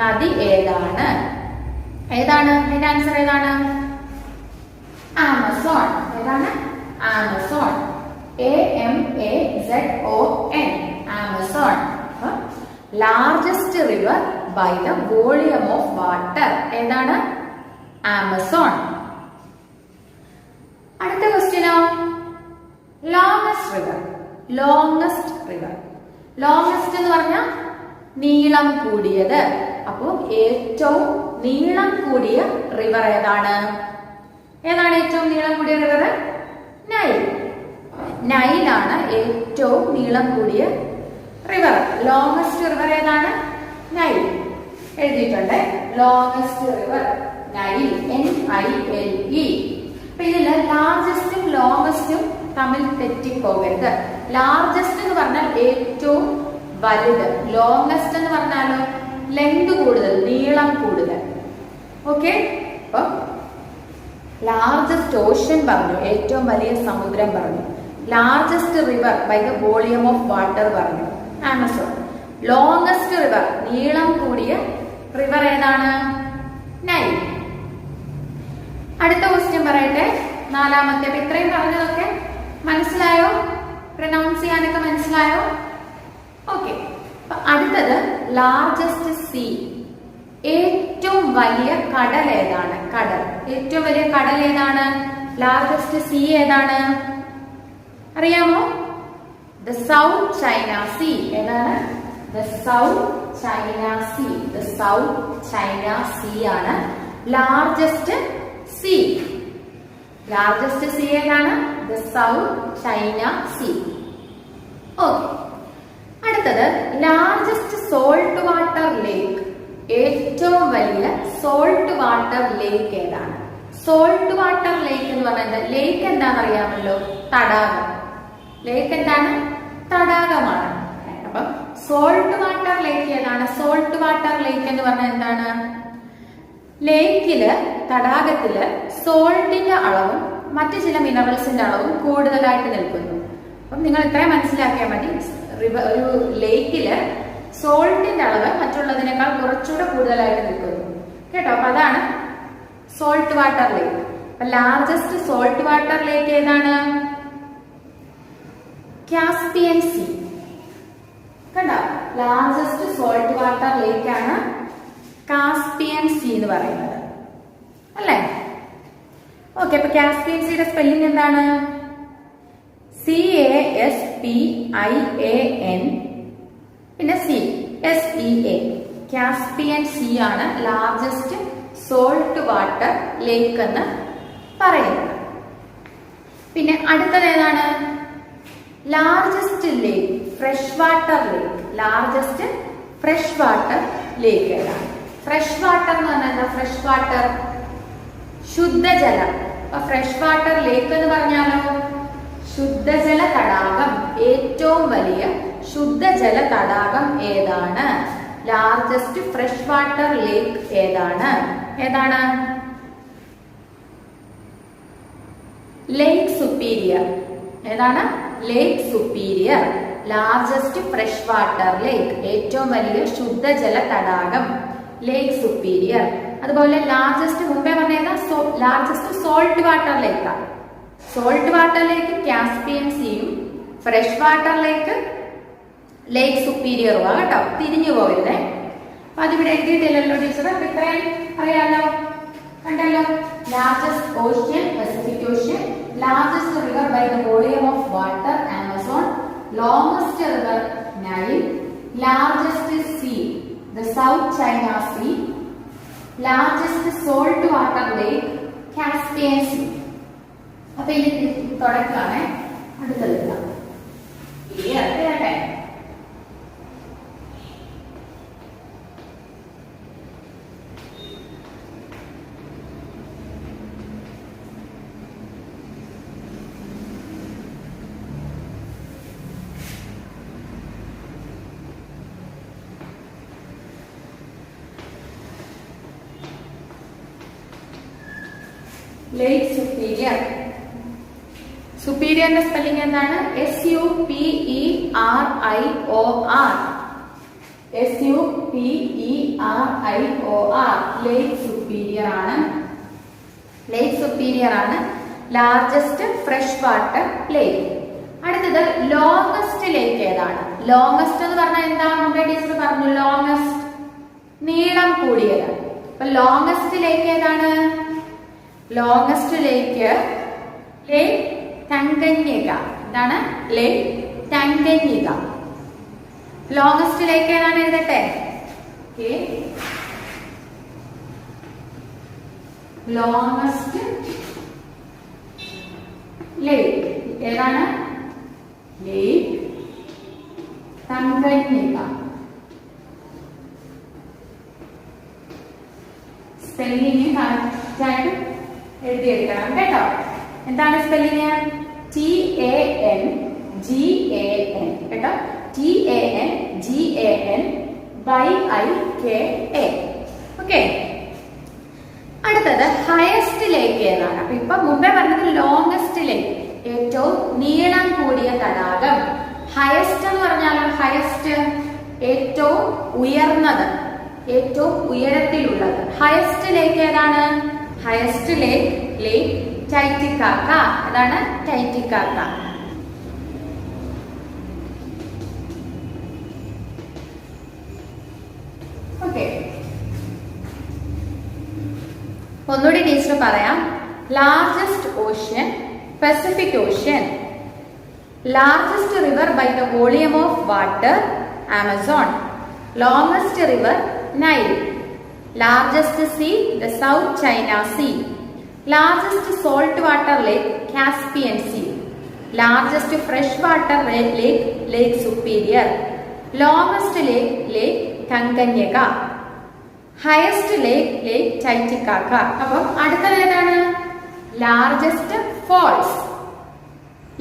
നദി ഏതാണ്? അതിന്റെ ആൻസർ ഏതാണ്? ആമസോൺ. ഏതാണ്? Amazon. AMAZON, Amazon. Largest river by the volume of water ഏതാണ്? ആമസോൺ. അടുത്ത ക്വസ്റ്റ്യനോ? Longest river. Longest river. Longest എന്ന് പറഞ്ഞാൽ നീളം കൂടിയത്. അപ്പൊ ഏറ്റവും നീളം കൂടിയ റിവർ ഏതാണ്? ഏറ്റവും നീളം കൂടിയ റിവർ? നൈൽ. നൈലാണ് ഏറ്റവും നീളം കൂടിയ റിവർ. ലോങ്സ്റ്റ് റിവർ ഏതാണ്? നൈൽ. എഴുതിയിട്ടുണ്ട് ലോങ്സ്റ്റ് റിവർ നൈൽ, NILE. അപ്പൊ ഇതില് ലാർജസ്റ്റും ലോങ്സ്റ്റും തമ്മിൽ തെറ്റിപ്പോകരുത്. ലാർജസ്റ്റ് എന്ന് പറഞ്ഞാൽ ഏറ്റവും വലുത്, ലോങ്സ്റ്റ് എന്ന് പറഞ്ഞാലോ ലെങ്ത് കൂടുതൽ, നീളം കൂടുതൽ. ഓക്കെ, അപ്പൊ ലാർജസ്റ്റ് ഓഷ്യൻ പറഞ്ഞു, ഏറ്റവും വലിയ സമുദ്രം പറഞ്ഞു. Largest river by the volume of water പറഞ്ഞു, ആമസോൺ. ലോങ്സ്റ്റ് റിവർ, നീളം കൂടിയ റിവർ ഏതാണ്? നൈൽ. അടുത്ത ക്വസ്റ്റ്യൻ പറയട്ടെ, നാലാമത്തെ. അപ്പൊ ഇത്രയും പറഞ്ഞതൊക്കെ മനസ്സിലായോ? പ്രൊനൗൺസ് ചെയ്യാനൊക്കെ മനസ്സിലായോ? ഓക്കെ. അപ്പൊ അടുത്തത് ലാർജസ്റ്റ് സീ. ഏറ്റവും വലിയ കടൽ ഏതാണ്? കടൽ. ഏറ്റവും വലിയ കടൽ ഏതാണ്? ലാർജസ്റ്റ് സീ ഏതാണ്? അറിയാമോ? The South China Sea. ഏതാണ്? The South China Sea. The South China Sea ആണ് ലാർജസ്റ്റ് സീ. ലാർജസ്റ്റ് സീ ഏതാണ്? The South China Sea. Okay. അടുത്തത് ലാർജസ്റ്റ് സോൾട്ട് വാട്ടർ ലേക്ക്. ഏറ്റവും വലിയ സോൾട്ട് വാട്ടർ ലേക്ക് ഏതാണ്? സോൾട്ട് വാട്ടർ ലേക്ക് എന്ന് പറയുന്നത്, ലേക്ക് എന്താണെന്ന് അറിയാമല്ലോ? തടാകം. ലേക്ക് എന്താണ്? തടാകമാണ്. അപ്പം സോൾട്ട് വാട്ടർ ലേക്ക് ഏതാണ്? സോൾട്ട് വാട്ടർ ലേക്ക് എന്ന് പറഞ്ഞാൽ എന്താണ്? ലേക്കില്, തടാകത്തില് സോൾട്ടിന്റെ അളവും മറ്റു ചില മിനറൽസിന്റെ അളവും കൂടുതലായിട്ട് നിൽക്കുന്നു. അപ്പം നിങ്ങൾ ഇത്രയും മനസ്സിലാക്കിയാൽ മതി. ഒരു ലേക്കില് സോൾട്ടിന്റെ അളവ് മറ്റുള്ളതിനേക്കാൾ കുറച്ചുകൂടെ കൂടുതലായിട്ട് നിൽക്കുന്നു കേട്ടോ. അപ്പൊ അതാണ് സോൾട്ട് വാട്ടർ ലേക്ക്. അപ്പൊ ലാർജസ്റ്റ് സോൾട്ട് വാട്ടർ ലേക്ക് ഏതാണ്? Caspian Sea. കണ്ടോ? ലാർജസ്റ്റ് സോൾട്ട് വാട്ടർ ലേക്ക് ആണ് കാസ്പിയൻ സീ എന്ന് പറയുന്നത്, അല്ലേ? ഓക്കെ. അപ്പൊ കാസ്പിയൻ സീയുടെ സ്പെല്ലിംഗ് എന്താണ്? CASPIAN പിന്നെ SEA. കാസ്പിയൻ സീ ആണ് ലാർജസ്റ്റ് സോൾട്ട് വാട്ടർ ലേക്ക് എന്ന് പറയുന്നത്. പിന്നെ അടുത്തത് ഏതാണ്? Largest lake, fresh water lake. Largest fresh water lake ഏതാണ്? ഫ്രഷ് വാട്ടർ എന്ന് പറഞ്ഞാൽ എന്താ? ഫ്രഷ് വാട്ടർ ശുദ്ധജലം. അപ്പൊ ഫ്രഷ് വാട്ടർ ലേക്ക് എന്ന് പറഞ്ഞാലോ ശുദ്ധജല തടാകം. ഏറ്റവും വലിയ ശുദ്ധജല തടാകം ഏതാണ്? ലാർജസ്റ്റ് ഫ്രഷ് വാട്ടർ ലേക്ക് ഏതാണ്? ഏതാണ്? Lake Superior. ഏതാണ്? Lake Superior. Largest fresh water lake, ഏറ്റവും വലിയ ശുദ്ധജല തടാകം ലേക്ക് സുപ്പീരിയർ. അതുപോലെ ലാർജസ്റ്റ് മുമ്പേ പറഞ്ഞ largest salt water lake. Salt water lake Caspian സീയും ഫ്രഷ് വാട്ടർ ലേക്ക് ലേക്ക് സുപ്പീരിയറും ആ കേട്ടോ, തിരിഞ്ഞു പോയതേ. അപ്പൊ അതിവിടെ എഴുതിയിട്ടില്ലല്ലോ ടീച്ചർ. അപ്പൊ ഇത്രയും അറിയാലോ, കണ്ടല്ലോ. Largest ocean Pacific ocean, largest river by the volume of water Amazon, longest river Nile, largest sea the South China see, largest salt water lake Caspian sea. അപ്പൊ ഇത് തുടക്കാണ്. അടുത്തത് ലേക്ക് സുപ്പീരിയർ. സുപ്പീരിയറിന്റെ സ്പെല്ലിംഗ് എന്താണ്? SUPERIOR. SUPERIOR. ലേക്ക് സുപ്പീരിയർ ആണ്. Lake Superior ആണ് largest fresh water lake. അടുത്തത് longest ലേക്ക് ഏതാണ്? ലോങ്സ്റ്റ് എന്ന് പറഞ്ഞാൽ എന്താ? നമ്മുടെ ടീച്ചർ പറഞ്ഞു ലോങ്സ്റ്റ് നീളം കൂടിയത്. അപ്പൊ ലോങ്സ്റ്റ് ലേക്ക് ഏതാണ്? ലോങ്സ്റ്റ് ലേക്ക് ലേക്ക് ടങ്കന്യക. എന്താണ്? ലേക്ക് ടങ്കന്യക. ലോങ്സ്റ്റ് ലേക്ക് ഏതാണ് എഴുതട്ടെ? ലോങ്സ്റ്റ് ലേക്ക് ഏതാണ്? ലേക്ക് ടങ്കന്യക. സ്പെല്ലിംഗ് കറക്റ്റ് ആയിട്ട് എഴുതിയെടുക്കണം കേട്ടോ. എന്താണ് സ്പെല്ലിംഗ്? TANGAN കേട്ടോ. TANGANYIKA. ഓക്കെ. അടുത്തത് ഹയസ്റ്റ് ലേക്ക് ഏതാണ്? അപ്പൊ ഇപ്പൊ മുമ്പേ പറഞ്ഞത് ലോങ്സ്റ്റ് ലേക്ക്, ഏറ്റവും നീളം കൂടിയ തടാകം. ഹയസ്റ്റ് എന്ന് പറഞ്ഞാലോ ഹയസ്റ്റ് ഏറ്റവും ഉയർന്നത്, ഏറ്റവും ഉയരത്തിലുള്ളത്. ഹയസ്റ്റ് ലേക്ക് ഏതാണ്? Highest lake lake Titicaca. അതാണ് ടൈറ്റിക്കാക്ക. ഓക്കെ. ഒന്നുകൂടി ടീച്ചർ പറയാം. Largest ocean Pacific ocean, largest river by the volume of water Amazon, longest river Nile, largest sea the South China Sea, largest salt water lake Caspian Sea, largest fresh water lake Lake Superior, longest lake Lake Tanganyika, highest lake Lake Titicaca. അപ്പോൾ അടുത്തത് ഏതാണ്? largest falls.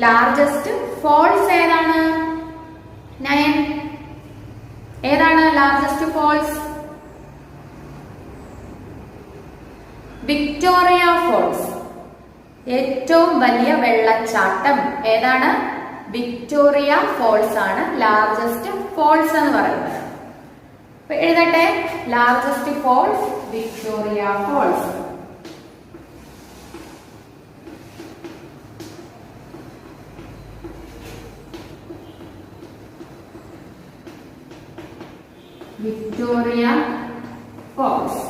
largest falls ഏതാണ്? 9. ഏതാണ് largest falls? Victoria false. ഏറ്റവും വലിയ വെള്ളച്ചാട്ടം ഏതാണ്? Victoria falls ആണ് ലാർജസ്റ്റ് ഫോൾസ് എന്ന് പറയുന്നത്. എഴുതട്ടെ. Largest falls Victoria falls. Victoria falls.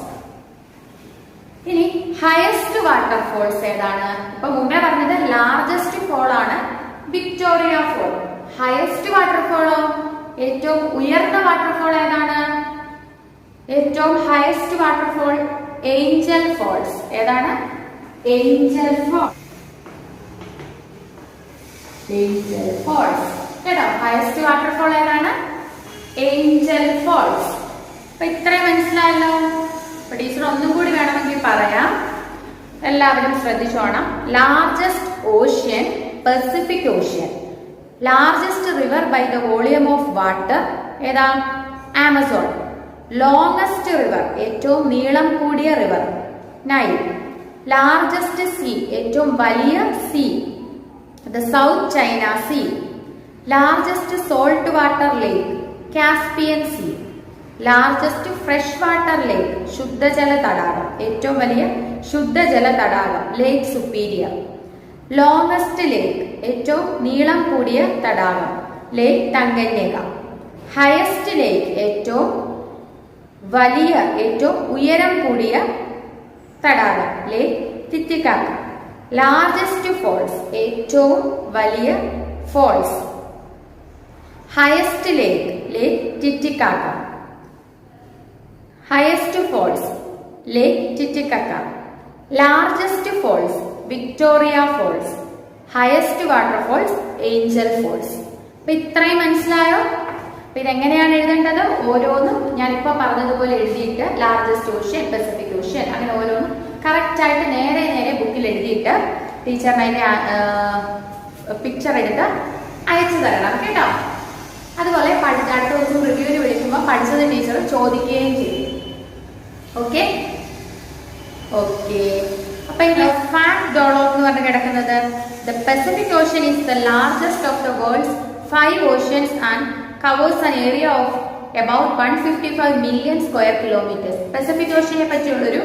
ഇനി ഹയസ്റ്റ് വാട്ടർഫോൾസ് ഏതാണ്? ഇപ്പൊ മുമ്പേ പറഞ്ഞത് ലാർജസ്റ്റ് ഫോൾ ആണ് വിക്ടോറിയ ഫോൾ. ഹയസ്റ്റ് വാട്ടർഫോളോ? ഏറ്റവും ഉയർന്ന വാട്ടർഫോൾ ഏതാണ്? ഏറ്റവും ഹയസ്റ്റ് വാട്ടർഫോൾ ഏഞ്ചൽ ഫോൾസ്. ഏതാണ്? Angel fall. Angel falls. കേട്ടോ, ഹയസ്റ്റ് വാട്ടർഫോൾ ഏതാണ്? Angel false. അപ്പൊ ഇത്രയും മനസ്സിലായല്ലോ. അപ്പൊ ടീച്ചർ ഒന്നും കൂടി വേണമെങ്കിൽ പറയാം, എല്ലാവരും ശ്രദ്ധിച്ചോണം. Largest ocean Pacific ocean. Largest river by the volume of water ഏതാ? ആമസോൺ. ലോങ്സ്റ്റ് റിവർ, ഏറ്റവും നീളം കൂടിയ റിവർ, നൈൽ. ലാർജസ്റ്റ് സീ, ഏറ്റവും വലിയ sea, the South China see. Largest salt water lake, Caspian Sea. Largest fresh water lake, ശുദ്ധജല തടാകം, ഏറ്റവും വലിയ ശുദ്ധജല തടാകം, ലേക്ക് സുപ്പീരിയർ. ലോങ്സ്റ്റ് ലേക്ക്, ഏറ്റവും നീളം കൂടിയ തടാകം, ലേക്ക് ടങ്കന്യക. ഹയസ്റ്റ് ലേക്ക്, ഏറ്റവും വലിയ ഏറ്റവും ഉയരം കൂടിയ തടാകം, ലേക്ക് തിറ്റിക്കാക്ക. ലാർജസ്റ്റ് ഫോൾസ്, ഏറ്റവും വലിയ falls, highest lake, Lake Titicaca. Highest falls, Lake Titicaca. Largest falls, Victoria Falls. Highest waterfalls, Angel false. അപ്പൊ ഇത്രയും മനസ്സിലായോ? അപ്പൊ ഇതെങ്ങനെയാണ് എഴുതേണ്ടത്? ഓരോന്നും ഞാനിപ്പോ പറഞ്ഞതുപോലെ എഴുതിയിട്ട് ലാർജസ്റ്റ് ഓഷ്യൻ, പസഫിക് ഓഷ്യൻ, അങ്ങനെ ഓരോന്നും കറക്റ്റ് ആയിട്ട് നേരെ നേരെ ബുക്കിൽ എഴുതിയിട്ട് ടീച്ചറിന് അതിന്റെ പിക്ചർ എടുത്ത് അയച്ചു തരണം കേട്ടോ. അതുപോലെ അടുത്ത ദിവസം റിവ്യൂവിന് വിളിക്കുമ്പോൾ പഠിച്ചത് ടീച്ചർ ചോദിക്കുകയും ചെയ്യും. Okay okay. അപ്പൊ ഈ ഫാക്ട് ഡോളോഗ് എന്ന് പറഞ്ഞ് കിടക്കുന്നത്, the Pacific Ocean is the largest of the world's 5 oceans and covers an area of about 155 million square kilometers. Pacific ഓഷ്യനെ പറ്റിയുള്ളൊരു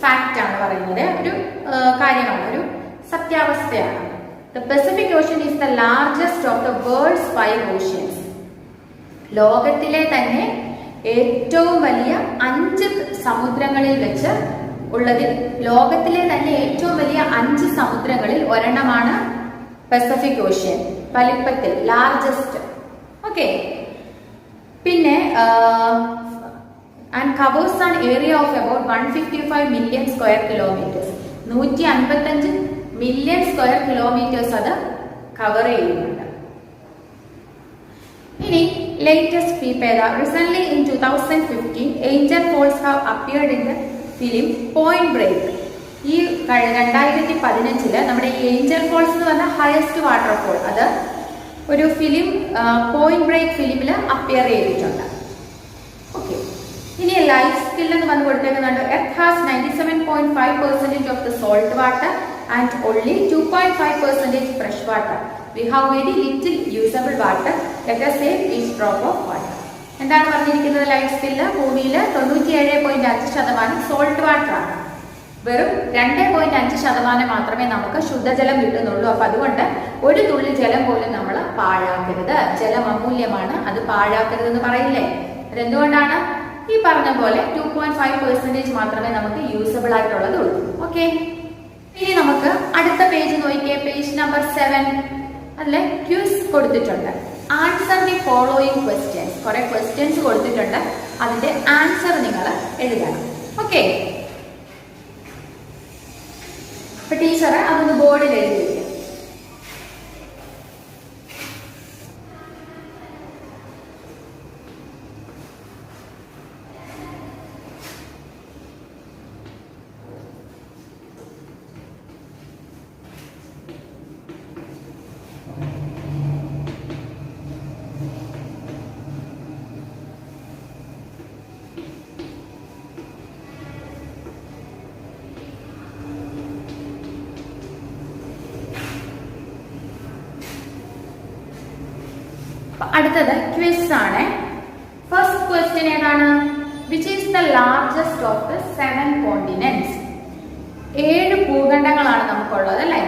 ഫാക്റ്റ് ആണ് പറയുന്നത്, ഒരു കാര്യമാണ്, ഒരു സത്യാവസ്ഥയാണ്. The Pacific Ocean is the largest of the world's 5 oceans. ലോകത്തിലെ തന്നെ ഏറ്റവും വലിയ 5 സമുദ്രങ്ങളിൽ വെച്ച് ഉള്ളതിൽ, ലോകത്തിലെ തന്നെ ഏറ്റവും വലിയ 5 സമുദ്രങ്ങളിൽ ഒരെണ്ണമാണ് പസഫിക് ഓഷ്യൻ, വലിപ്പത്തിൽ ലാർജസ്റ്റ്. ഓക്കെ. പിന്നെ and covers an area of about 155 million square kilometres. 155 million square kilometres അത് കവർ ചെയ്യുന്നുണ്ട്. ഇനി latest peep ഏതാ? Recently in 2015, Angel Falls have appeared in the film Point Break. ഈ 2015 നമ്മുടെ ഈ ഏഞ്ചൽ ഫോൾസ് എന്ന് പറഞ്ഞ ഹയസ്റ്റ് വാട്ടർഫോൾ, അത് ഒരു ഫിലിം പോയിന്റ് ബ്രേക്ക് ഫിലിമിൽ അപ്പിയർ ചെയ്തിട്ടുണ്ട്. ഓക്കെ. ഇനി ലൈഫ് സ്കിൽ എന്ന് പറഞ്ഞ് കൊടുത്തേക്കുന്നുണ്ട്. Earth has 97.5% of the salt water and only 2.5% fresh water. We have very little usable water. Let us save each drop of water. എന്താണ് പറഞ്ഞിരിക്കുന്നത്? ലൈഫ് സ്കില്ല് ഭൂമിയിൽ 97.5% salt water ആണ്. വെറും 2.5% മാത്രമേ നമുക്ക് ശുദ്ധജലം കിട്ടുന്നുള്ളൂ. അപ്പൊ അതുകൊണ്ട് ഒരു തുള്ളി ജലം പോലും നമ്മൾ പാഴാക്കരുത്. ജലം അമൂല്യമാണ്, അത് പാഴാക്കരുത് എന്ന് പറയില്ലേ? അതെന്തുകൊണ്ടാണ്? ഈ പറഞ്ഞ പോലെ 2.5% മാത്രമേ നമുക്ക് യൂസബിൾ ആയിട്ടുള്ളതുള്ളൂ. ഓക്കെ. ഇനി നമുക്ക് അടുത്ത പേജ് നോക്കിയേ, പേജ് നമ്പർ 7. അതിലെ ക്യൂസ് കൊടുത്തിട്ടുണ്ട്. Answer the following questions. കുറെ ക്വസ്റ്റ്യൻസ് കൊടുത്തിട്ടുണ്ട്, അതിന്റെ ആൻസർ നിങ്ങൾ എഴുതണം. ഓക്കെ. അപ്പൊ ടീച്ചർ അതൊന്ന് ബോർഡിൽ എഴുതി വയ്ക്കും. അടുത്തത് ക്വിസ് ആണ്. ഫസ്റ്റ് ക്വസ്റ്റ്യൻ ഏതാണ്? Which is the largest of the 7 continents? 7 ഭൂഖണ്ഡങ്ങളാണ് നമുക്കുള്ളത് അല്ലെ?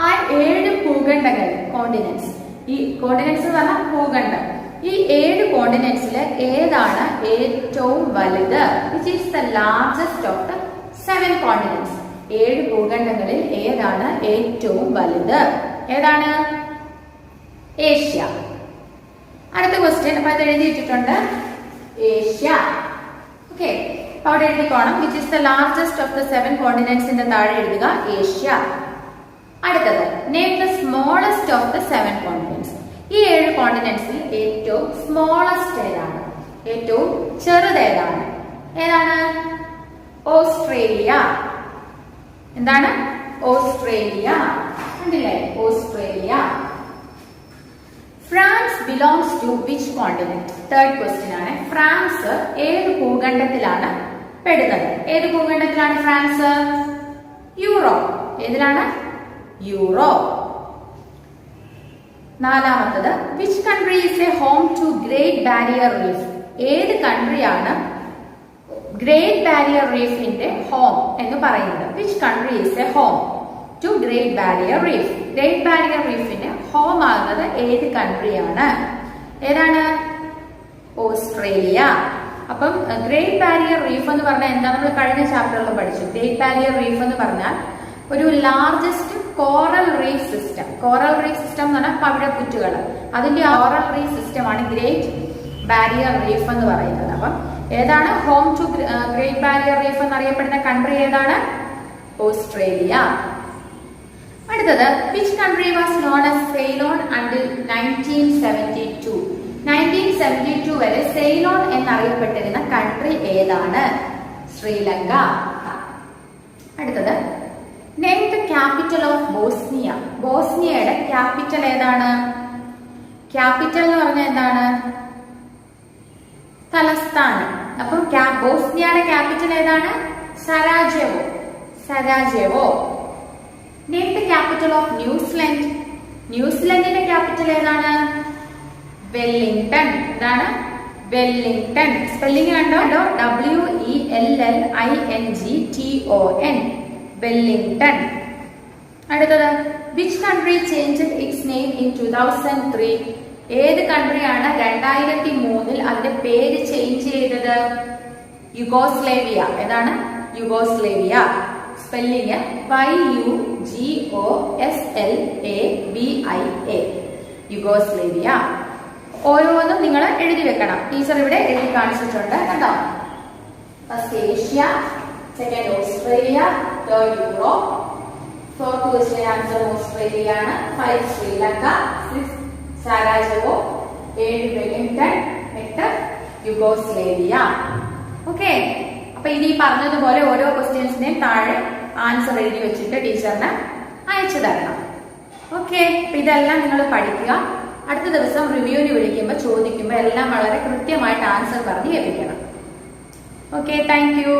ആ 7 ഭൂഖണ്ഡങ്ങൾ, കോണ്ടിനെന്റ്സ്, ഈ കോണ്ടിനെന്റ്സ് എന്ന് പറഞ്ഞാൽ ഭൂഖണ്ഡം, ഈ 7 കോണ്ടിനെന്റ്സിൽ ഏതാണ് ഏറ്റവും വലുത്? Which is the largest of the 7 continents? 7 ഭൂഖണ്ഡങ്ങളിൽ ഏതാണ് ഏറ്റവും വലുത്? ഏതാണ്? ഏഷ്യ. അടുത്ത ക്വസ്റ്റ്യൻ, അപ്പൊ അത് എഴുതിയിട്ടുണ്ട്, ഏഷ്യ. ഓക്കെ. അപ്പൊ അവിടെ എഴുതിക്കോണം, which is the largest of the 7 കോണ്ടിനെന്റ്സിന്റെ താഴെ എഴുതുക ഏഷ്യ. അടുത്തത് name the smallest of the 7 continents. ഈ 7 കോണ്ടിനെന്റ്സിൽ ഏറ്റവും സ്മോളസ്റ്റ് ഏതാണ്? ഏറ്റവും ചെറുത് ഏതാണ്? ഏതാണ്? ഓസ്ട്രേലിയ. എന്താണ്? ഓസ്ട്രേലിയ. കണ്ടില്ലേ? Australia. France belongs to which continent? Third question ആണ്. ഫ്രാൻസ് ഏത് ഭൂഖണ്ഡത്തിലാണ് പെടുന്നത്? ഏത് ഭൂഖണ്ഡത്തിലാണ് ഫ്രാൻസ്? യൂറോപ്പ്. ഏതിലാണ്? യൂറോപ്പ്. നാലാമത്തത് which country is a home to great barrier Reef? ഏത് കൺട്രിയാണ് ഗ്രേറ്റ് ബാരിയർ റീഫിന്റെ ഹോം എന്ന് പറയുന്നത്? Which country is a home to great barrier Reef? Great Barrier റീഫിന് ഹോം ആകുന്നത് ഏത് കൺട്രിയാണ്? ഏതാണ്? ഓസ്ട്രേലിയ. അപ്പം ഗ്രേറ്റ് ബാരിയർ റീഫ് എന്ന് പറഞ്ഞാൽ എന്താ? നമ്മൾ കഴിഞ്ഞ ചാപ്റ്ററിലും പഠിച്ചു. ഗ്രേറ്റ് ബാരിയർ റീഫ് എന്ന് പറഞ്ഞാൽ ഒരു largest coral reef system. Coral reef system എന്ന് പറഞ്ഞാൽ പവിഴപ്പുറ്റുകൾ, അതിന്റെ കോറൽ റീഫ് സിസ്റ്റം ആണ് ഗ്രേറ്റ് ബാരിയർ റീഫ് എന്ന് പറയുന്നത്. അപ്പം ഏതാണ് home to great barrier reef എന്നറിയപ്പെടുന്ന കൺട്രി? ഏതാണ്? ഓസ്ട്രേലിയ. അടുത്തത് which country was known as Ceylon until 1972? 1972 വരെ സെയിലോൺ എന്നറിയപ്പെട്ടിരുന്ന കൺട്രി ഏതാണ്? ശ്രീലങ്ക. അടുത്തത് name the capital of Bosnia. ബോസ്നിയയുടെ ക്യാപിറ്റൽ ഏതാണ്? ക്യാപിറ്റൽ എന്ന് പറഞ്ഞാൽ എന്താണ്? തലസ്ഥാനം. അപ്പം ബോസ്നിയയുടെ ക്യാപിറ്റൽ ഏതാണ്? സരാജെവോ. സരാജെവോ. Name the capital of New Zealand. ന്യൂസിലൻഡിന്റെ ക്യാപിറ്റൽ ഏതാണ്? വെല്ലിംഗ്ടൺ. എന്താണ്? വെല്ലിംഗ്ടൺ. സ്പെല്ലിംഗ് കണ്ടോ? WELLINGTON. വെല്ലിംഗ്ടൺ. അടുത്തത് which country changed its name in 2003? ഏത് കൺട്രിയാണ് 2003 അതിന്റെ പേര് ചേഞ്ച് ചെയ്തത്? യുഗോസ്ലേവിയ. ഏതാണ്? യുഗോസ്ലേവിയ. Spelling YUGOSLAVIA. യുഗോസ്ലേവിയ. ഓരോന്നും നിങ്ങൾ എഴുതി വെക്കണം. ടീച്ചർ ഇവിടെ എഴുതി കാണിച്ചിട്ടുണ്ട് കേട്ടോ. First Asia, second Australia, third Europe, fourth question answer Australia ആണ്, 5 Sri Lanka, 6 Sarajevo, 7 Wellington, 8 Yugoslavia. Okay. അപ്പൊ ഇനി പറഞ്ഞതുപോലെ ഓരോ ക്വസ്റ്റ്യൻസിനെയും താഴെ ആൻസർ എഴുതി വെച്ചിട്ട് ടീച്ചറിന് അയച്ചു തരണം. ഓക്കെ. അപ്പൊ ഇതെല്ലാം നിങ്ങൾ പഠിക്കുക. അടുത്ത ദിവസം റിവ്യൂവിന് വിളിക്കുമ്പോൾ ചോദിക്കുമ്പോൾ എല്ലാം വളരെ കൃത്യമായിട്ട് ആൻസർ പറഞ്ഞ് ലഭിക്കണം. ഓക്കെ. Thank you.